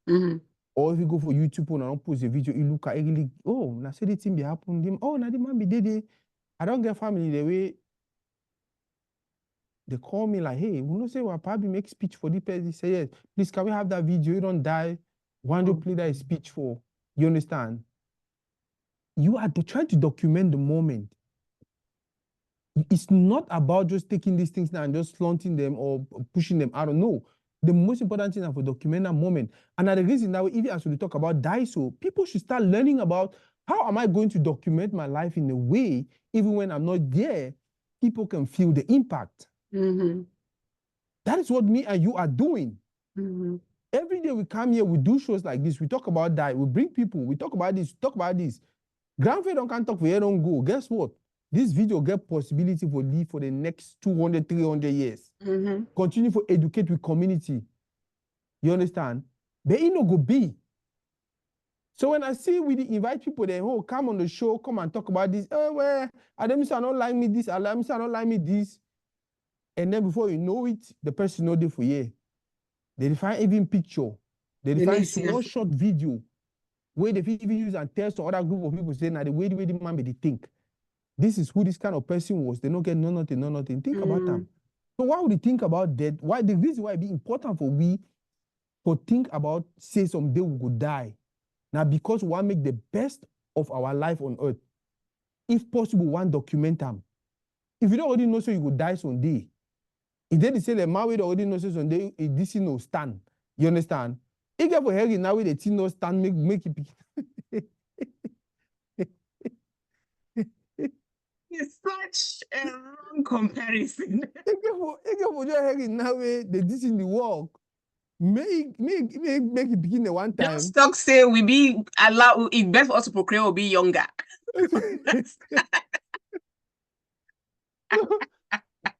Mm-hmm. Or if you go for YouTube and don't post the video, you look at it really, oh, now say the thing be happen. Oh, now the man be dead. I don't get family the way they call me like, hey, we don't say well, probably make speech for the person. Say yes, please can we have that video? You don't die. Why don't you play that speech for? You understand? You are trying to document the moment. It's not about just taking these things now and just flaunting them or pushing them. I don't know. The most important thing is for document that moment. And the reason that even as we talk about Daiso, people should start learning about how am I going to document my life in a way, even when I'm not there, people can feel the impact. Mm-hmm. That is what me and you are doing. Mm-hmm. Every day we come here, we do shows like this. We talk about that. We bring people. We talk about this. Talk about this. Grandfather don't can't talk for here, don't go. Guess what? This video get possibility for live for the next 200, 300 years. Mm-hmm. Continue for educate with community. You understand? But it no go be. So when I see we invite people, they oh come on the show, come and talk about this. Oh well, I don't like me this. I don't like me this. And then before you know it, the person know they for you. They define even picture. They define small short video where they even use and tell some other group of people say now the way the man be they think. This is who this kind of person was. They don't get nothing. Think about them. So why would you think about that? Why the reason why it be important for we to think about say someday we could die. Now because we want to make the best of our life on earth. If possible, one document them. If you don't already know so you could die someday. If they say the man we already know so someday this is no stand. You understand? If you have now with the thing no stand make it. It's such a wrong comparison. Now they this in the work. Make it begin the one time. Just talk say we be allow it best for us to procreate will be younger.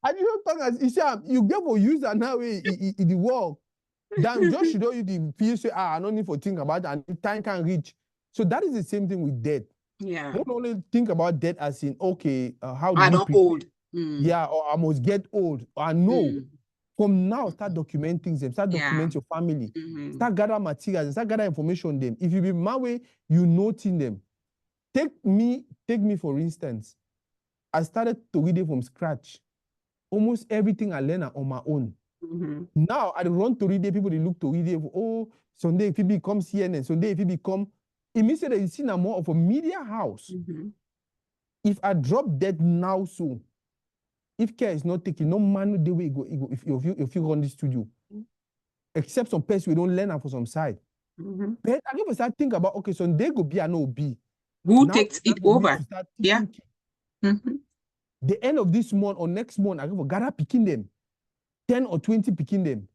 I don't talk as Isham, you get for user now in the work. Damn, just should you the feel say I don't need to think about that and time can reach. So that is the same thing with death. Yeah. Don't only think about death as in okay, how do I you don't old. Yeah, or I must get old. I know. From now, start documenting them. Start document your family. Start gather materials and start gather information on them. If you be my way, you noting them. Take me for instance. I started to read it from scratch. Almost everything I learn on my own. Now I run to read it. People they look to read it. Oh, Sunday if it becomes CNN, Sunday if it become, it means that you see now more of a media house. If I drop dead now, so if care is not taken, no man the way go if you run the studio. Except some person we don't learn for some side. But I give start think about okay, Sunday go be and no be. Who now takes it over? Yeah. The end of this month or next month, I go gather picking them. 10 or 20 picking them.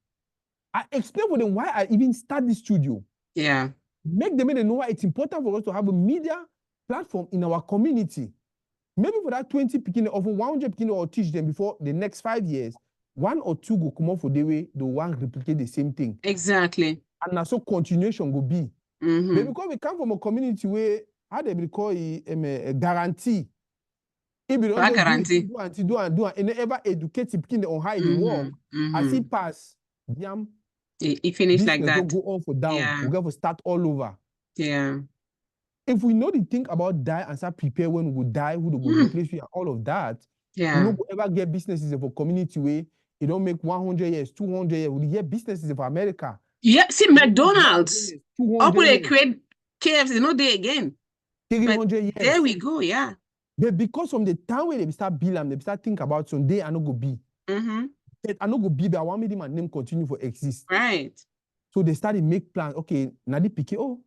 I explain for them why I even start this studio. Yeah. Make them know why it's important for us to have a media platform in our community. Maybe for that 20 picking or for 100 picking or teach them before the next 5 years, 1 or 2 go come up for the way the one replicate the same thing. Exactly. And now so continuation go be. But because we come from a community where how they be call a guarantee. If you don't do and ever educate picking on how it work, as it pass, it finish like that. Don't go on for down. Yeah. We got to start all over. Yeah. If we know the thing about die and start prepare when we die, who will replace you and all of that, yeah. We don't ever get businesses for community way. You don't make 100 years, 200 years. We get businesses for America. Yeah, see McDonald's. Up they create KFC, no day again. 300 years. There we go, yeah. But because from the time when they start building, they start think about someday I no go be. I no go be, but I want me to my name continue for exist. Right. So they started make plans. Okay, now they pick it. I'm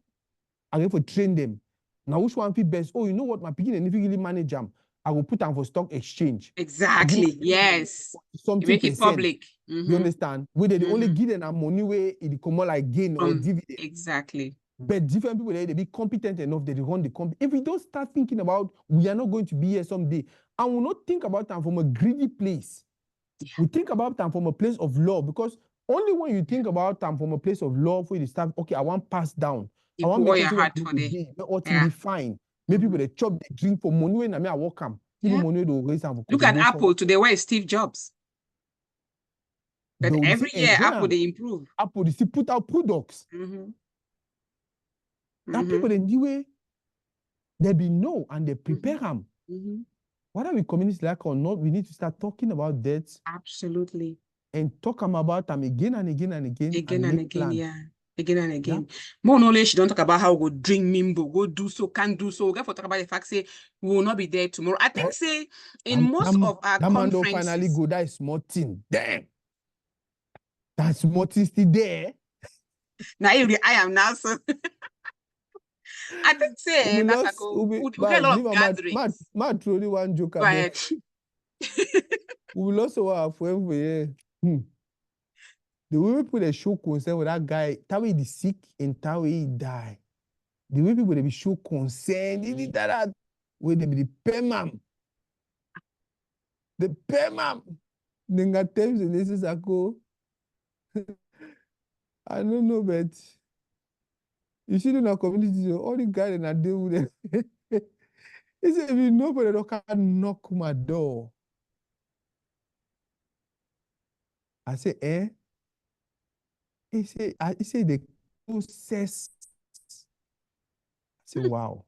going to train them. Now which one fit best? Oh, you know what? My picking and if you really manage them, I will put them for stock exchange. Exactly. Yes. You Something make it percent. public. You understand? Where they only Mhm. give them a money where it come out like gain or dividend. Exactly. But different people, they be competent enough, they run the company. If we don't start thinking about we are not going to be here someday, and we not think about them from a greedy place. Yeah. We think about them from a place of love, because only when you think about them from a place of love, where you start, okay, I want pass down. you I want pour make your sure heart that for the be or to yeah. be fine. Maybe people they chop, they drink for money when I mean I walk them. Even money they raise them. Look at Apple today, where is Steve Jobs? But every year Apple they improve. Apple they still put out products. Now people in the way they be know and they prepare them. Whether we communities like or not, we need to start talking about that. Absolutely. And talk about them again and again and again. Again and again, plans. yeah. Again and again. Yeah. More knowledge, don't talk about how we go drink Mimbo, go do so, can't do so. We got to talk about the fact, say, we will not be there tomorrow. I think, say, in most of our conferences. Man finally go, that is small thing. Damn. That small thing still there. Now, I am now, so. I think, say, we get a lot of gatherings. Matt truly one joke. Go ahead. We will also have forever, yeah. The way people they show concern with that guy, that way he sick and that way he die. The way people they be show concern, he did that way they be the permam. The permam. Then got times and this is a go. I don't know, but you see in our community, all the guys that are deal with it. He said, if you know, but they can knock my door. I say, eh? He said the process. I say, wow.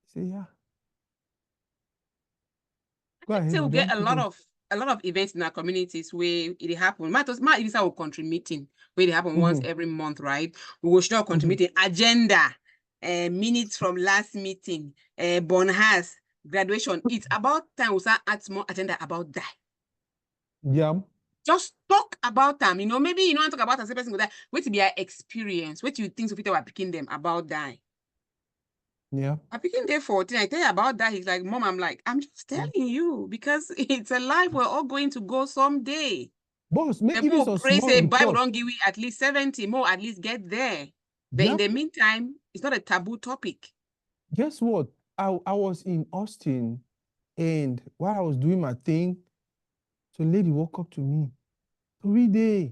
He said, yeah. Go ahead. So we get a lot of events in our communities where it happen. It is our country meeting where it happen once every month, right? We will show our country meeting agenda, minutes from last meeting, bonus, graduation. It's about time we start add more agenda about that. Yeah. Just talk about them. You know, maybe you don't talk about as a person with that. Wait to be our experience. What do you think people are picking them about that? Yeah. I picking there 14. I tell you about that. He's like, Mom, I'm just telling you because it's a life we're all going to go someday. Boss, maybe even some pray small say Bible don't give you at least 70 more, at least get there. But in the meantime, it's not a taboo topic. Guess what? I was in Austin, and while I was doing my thing, so a lady walked up to me. 3 days.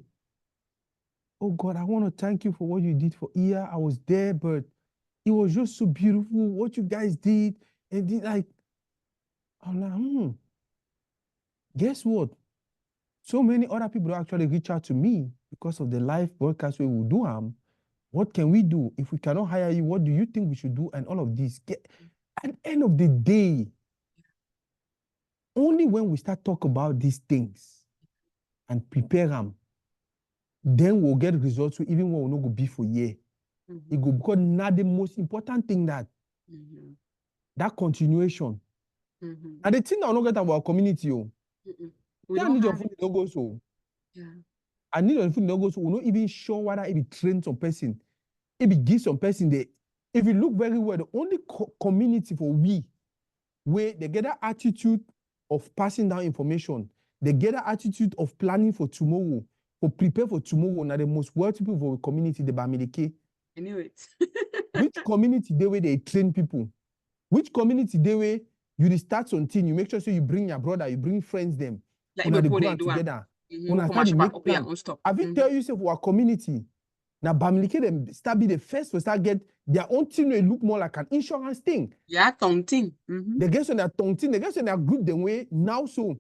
Oh God, I want to thank you for what you did for Iya. I was there, but it was just so beautiful what you guys did. And then, like, I'm like, Guess what? So many other people actually reach out to me because of the live broadcast we will do. What can we do? If we cannot hire you, what do you think we should do? And all of this. At the end of the day, only when we start talking about these things and prepare them, then we'll get results even when we're not going to be for a year. It go because now the most important thing that continuation. And the thing that we not get about our community, we don't need your food logos. So. Yeah. I need your food logos. We're not even sure whether it be train some person, it be give some person there. If you look very well, the only community for where they get that attitude of passing down information, they get that attitude of planning for tomorrow, for prepare for tomorrow. Now the most wealthy people for the community, the Bamileke. I knew it. Which community they way they train people? Which community they way you start something, you make sure so you bring your brother, you bring friends them. Like they go together. Have you tell yourself our community? Now Bamileke them start be the first to start get their own thing will look more like an insurance thing. Yeah, tongue. They get on their tongue thing, they get on their group the way now so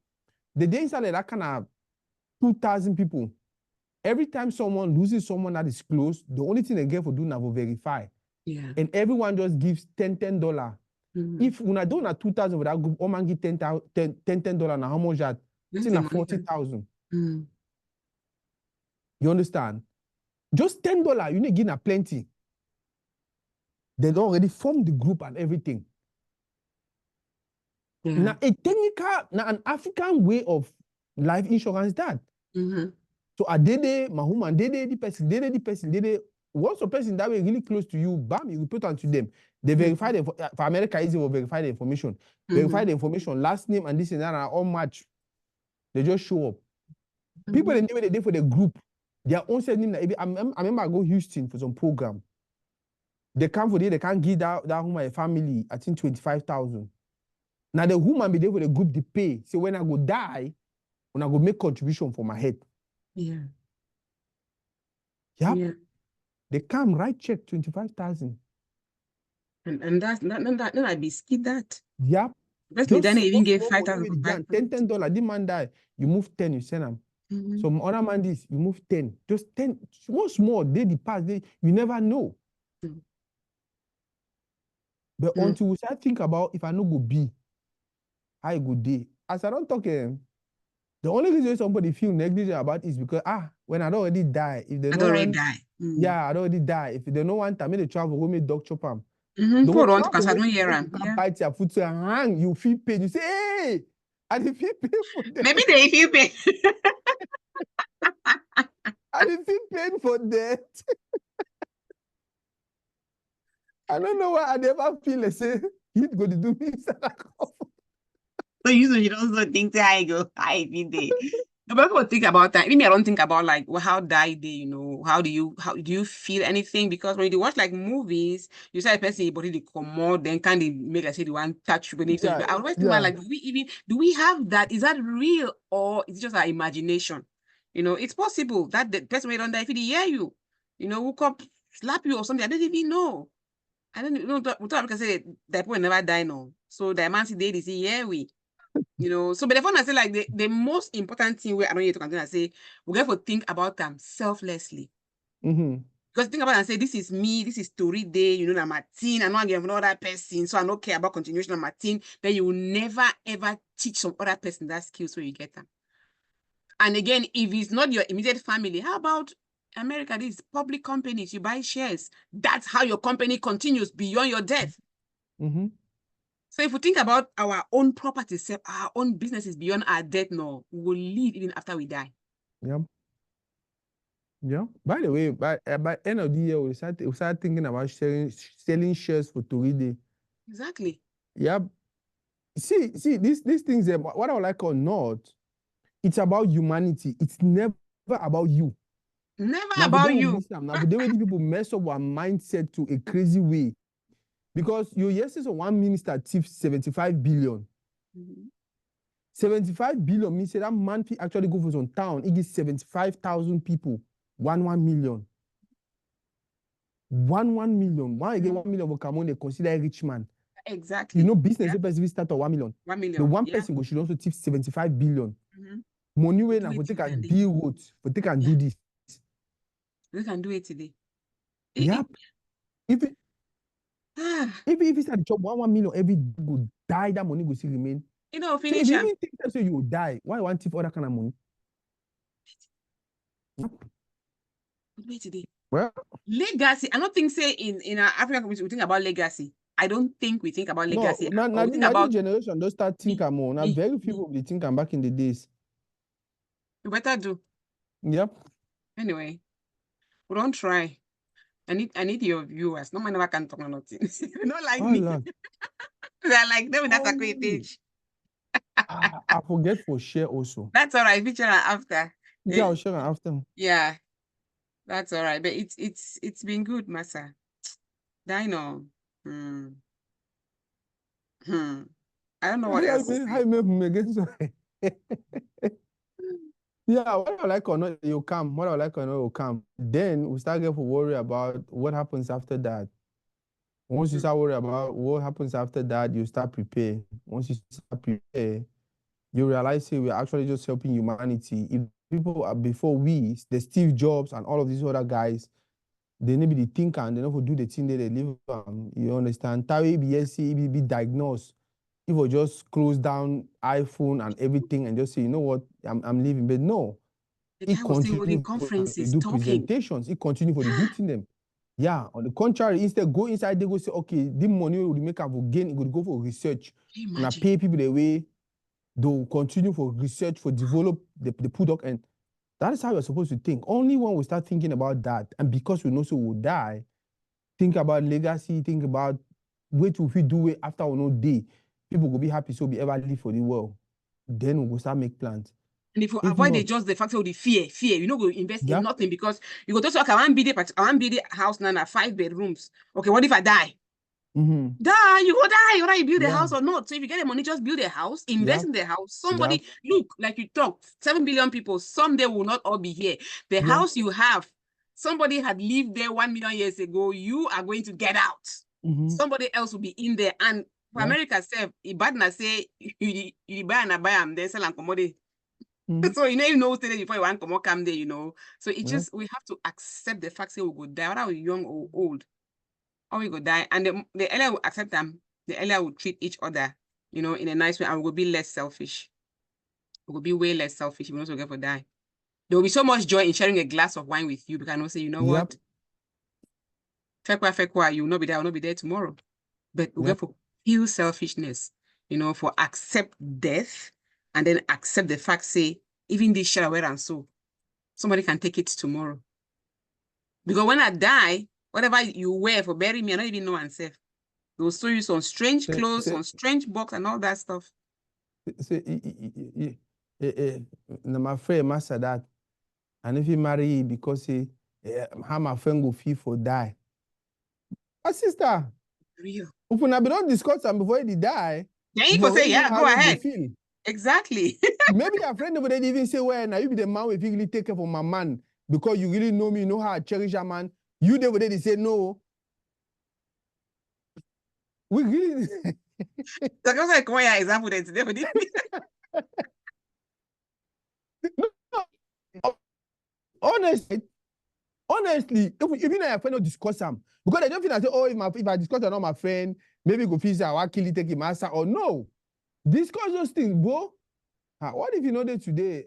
the day inside that kind of 2,000 people. Every time someone loses someone that is close, the only thing they get for doing is to verify. Yeah. And everyone just gives $10. If when I don't have 2,000 for that group, I'm going to give $10. Now how much that? It's like 40,000. You understand? Just $10, you need to give plenty. They don't already form the group and everything. Now a technical, now an African way of life insurance that. So I did it, my woman did it, the person, once a person that way really close to you, bam, you report onto them. They verify them. For America, easy to verify the information. Verify the information, last name and this and that are all match. They just show up. People in the way they did for the group, their own set name. I remember I go Houston for some program. They come for they can't give that woman a family, I think 25,000. Now the woman be there for the group they pay. So when I go die, when I go make contribution for my head. Yeah. Yep. Yeah. They come write check 25,000. And that I be skid that. Yep. Basically, then even gave 5,000. $10. This man die, you move 10, you send them. Some other man this, you move 10. Just 10, small, they the pass, you never know. But until we start think about if I no go be, I go day. As I don't talk, the only reason somebody feel negligent about is because when I don't already die, if they don't already die. Yeah, I don't already die. If they don't want to make the travel, go make dog chop them. Hold on, because I don't hear them. You bite your foot and hang, you feel pain. You say, hey, I did feel pain for them. Maybe they feel pain. I did feel pain for that. I don't know why I never feel like say he's going to do me. So you don't think that I go, I be there. But people think about that. Maybe I don't think about like, well, how die they, you know, how do you feel anything? Because when you watch like movies, you say a person body they come more, then can they make say the one touch when they I always think about like, do we have that? Is that real or is it just our imagination? You know, it's possible that the person may don't die if they hear you, you know, who come slap you or something. I don't even know. I don't know. Because say that people never die no. So the man see they say, yeah, we. You know, so but the fun I say like the most important thing where I don't need to continue and say we have to think about them selflessly. Because think about it and say this is me, this is story day, you know, I'm a teen, I'm not giving another person, so I don't care about continuation of my teen, then you will never ever teach some other person that skill so you get them. And again, if it's not your immediate family, how about America? These public companies, you buy shares. That's how your company continues beyond your death. So if we think about our own properties, our own businesses beyond our death, no, we will live even after we die. Yeah. Yeah. By the way, by end of the year, we start thinking about selling shares for Toride. Exactly. Yeah. See, these things, what I would like or not, it's about humanity. It's never about you. Never about you. Now, the way people mess up our mindset to a crazy way. Because you yesterday one minister tipped 75 billion. 75 billion means that man actually go for some town. It gives 75,000 people 1 million. 1 million. Why again 1 million will come on? They consider a rich man. Exactly. You know, business person start at 1 million. 1 million. The one person should also tip 75 billion. Money when I take and deal with, for take and do this. We can do it today. Yep. If it's at job 1 million every day go die, that money will still remain. You know, finish. So if you even think that so you will die, why want to other kind of money? Wait today. Well, legacy. I don't think say in our African community we think about legacy. I don't think we think about legacy. No, now generation don't start thinking more. Now very few people think back in the days. You better do. Yep. Anyway, we don't try. I need your viewers. No man never can talk nothing. You don't like me. They're like them that's a great age. I forget for share also. That's all right. Feature after. Yeah, I'll share after. Yeah, that's all right. But it's been good, Massa. Dino. I don't know what else. Yeah, what I like or not, you come. What I like or not, you come. Then we start getting worry about what happens after that. Once you start worrying about what happens after that, you start prepare. Once you start prepare, you realize we're actually just helping humanity. If people are before the Steve Jobs and all of these other guys, they need to be thinking and they know how to do the thing that they live on. You understand? Tawi be diagnosed. If we just close down iPhone and everything and just say, you know what, I'm leaving. But no, it continues conferences, do presentations. It continues for the do them. Yeah, on the contrary, instead go inside, they go say, okay, this money will make up again. It will go for research. And I pay people the way they'll continue for research for develop the product and That is how you're supposed to think. Only when we start thinking about that, and because we know so we'll die, think about legacy, think about what will we do it after we know day. People will be happy, so we ever live for the world. Then we will start make plans. And if you avoid it, just the fact of the fear, you know, go invest in nothing because you go to say, okay, I want to build a house now, 5 bedrooms. Okay, what if I die? Die, you go die, whether you build a house or not. So if you get the money, just build a house, invest in the house. Somebody, look, like you talked, 7 billion people, someday will not all be here. The house you have, somebody had lived there 1 million years ago. You are going to get out. Somebody else will be in there. And for America, say, Ibadna say, you buy and buy them, then sell and commodity. So you know stay there before you want to come there, you know. So it just we have to accept the fact that we go die, whether we're young or old, or we go die. And the earlier we accept them, the earlier we treat each other, you know, in a nice way, and we will be less selfish. We will be way less selfish if we also get for die. There will be so much joy in sharing a glass of wine with you because I know say, you know what? Fekwa, you will not be there, I will not be there tomorrow. But we get for feel selfishness, you know, for accept death. And then accept the fact, say, even this shirt I wear and so, somebody can take it tomorrow. Because when I die, whatever you wear for bury me, I don't even know myself. They will show you some strange clothes, some strange box and all that stuff. My friend master that. And if you marry because how my friend go feel for die. My sister. Real. If we don't discuss them before he die. Then you go say, yeah, go ahead. Exactly. Maybe your friend would even say, well, now you be the man with really take care for my man because you really know me, you know how I cherish a man. You they would say no. We really that's like one example that today would honestly, if you know your friend don't discuss them, because they don't feel like say, oh, if I discuss with my friend, maybe go feel say I want kill it, take him answer or no. Discuss those things, bro. What if you know that today?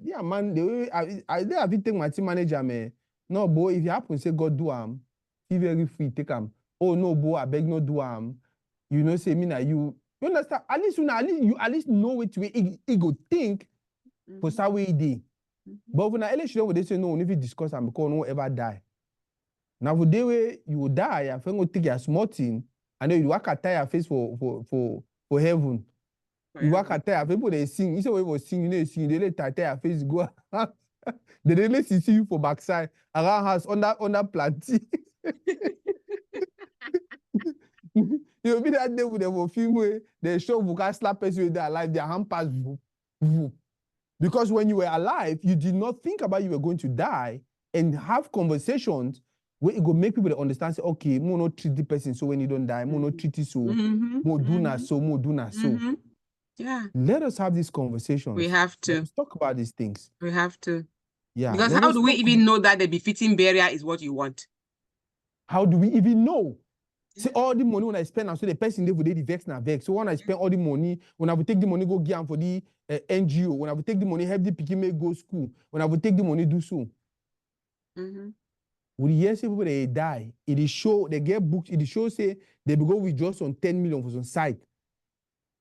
Yeah, man, the way I have to take my team manager, man. No, boy, if you happen to say God do he very free, take him. Oh no, boy, I beg no do you know, say me na you understand? At least you know what way he go think for some way he did. But when I election they say no, if you discuss and because no one ever die. Now for the way you will die, I think go take your small thing and then you work at your face for heaven. You work at tire, people they sing. You say when you sing, you know, sing, they let tire face go. They really see you for backside around house under planty. You be that day with them film where they show vocal slap person with their life, their hand pass. Because when you were alive, you did not think about you were going to die and have conversations where it go make people understand, say, okay, more not treat the person so when you don't die, more not treat it so, more do not so, more do not so. Yeah. Let us have these conversations. We have to. Let's talk about these things. We have to. Yeah. Because how do we even know that the befitting burial is what you want? How do we even know? See, all the money when I spend, and so the person they would the vex na vex. So when I spend all the money, when I would take the money go give for the NGO, when I would take the money help the pikin make go school, when I would take the money do so. We hear say people they die. It is show they get books. It is show say they go withdraw some 10 million for some site.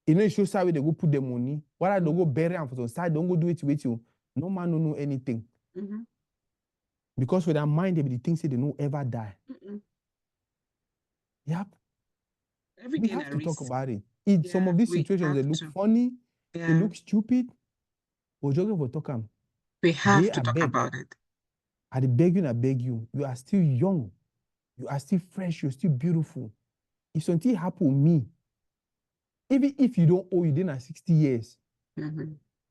You know, it shows how they go put the money. Why don't go bury them for some side? Don't go do it with you. No man don't know anything. Because with their mind, they be the things they don't ever die. Yep. We have to talk about it. Some of these situations they look funny, they look stupid. But just for talk them. We have to talk about it. I beg you. You are still young. You are still fresh. You're still beautiful. If something happen to me, even if you don't owe you then at 60 years,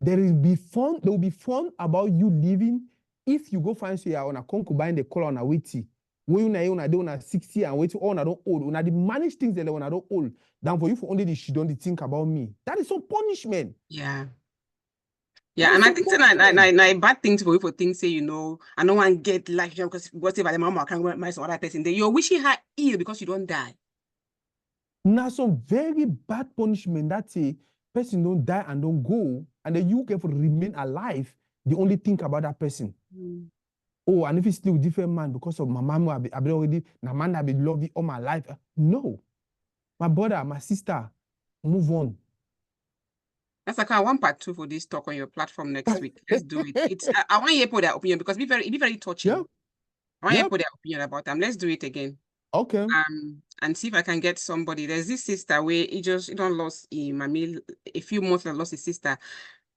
there will be fun about you living if you go find say on a concubine the color on a witty. When you are 60 and wait on I don't old, when I manage things that when I don't old, than for you for only she don't think about me. That is some punishment. Yeah. Yeah, and I think it's a bad thing for you for things say, you know, I don't want to get life because if I mama can't go my some other person, then you're wishing her ill because you don't die. Now some very bad punishment that a person don't die and don't go, and then you can remain alive. They only think about that person. Oh, and if it's still a different man because of my mama, I've been already, my man, I've been loving all my life. No. My brother, my sister, move on. That's like I want part 2 for this talk on your platform next week. Let's do it. I want you to put their opinion because it be very touching. Yep. I want you to put their opinion about them. Let's do it again. Okay. And see if I can get somebody. There's this sister where he don't lost him. I mean, a few months and lost his sister.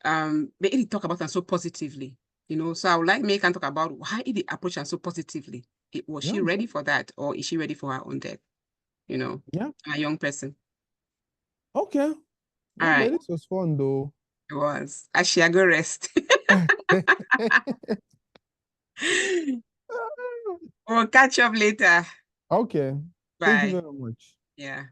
But he talk about them so positively, you know. So I would like me can talk about why he approach them so positively. Was she ready for that, or is she ready for her own death? You know, a young person. Okay. All right. This was fun though. It was. Actually, I go rest. We'll catch up later. Okay. Bye. Thank you very much. Yeah.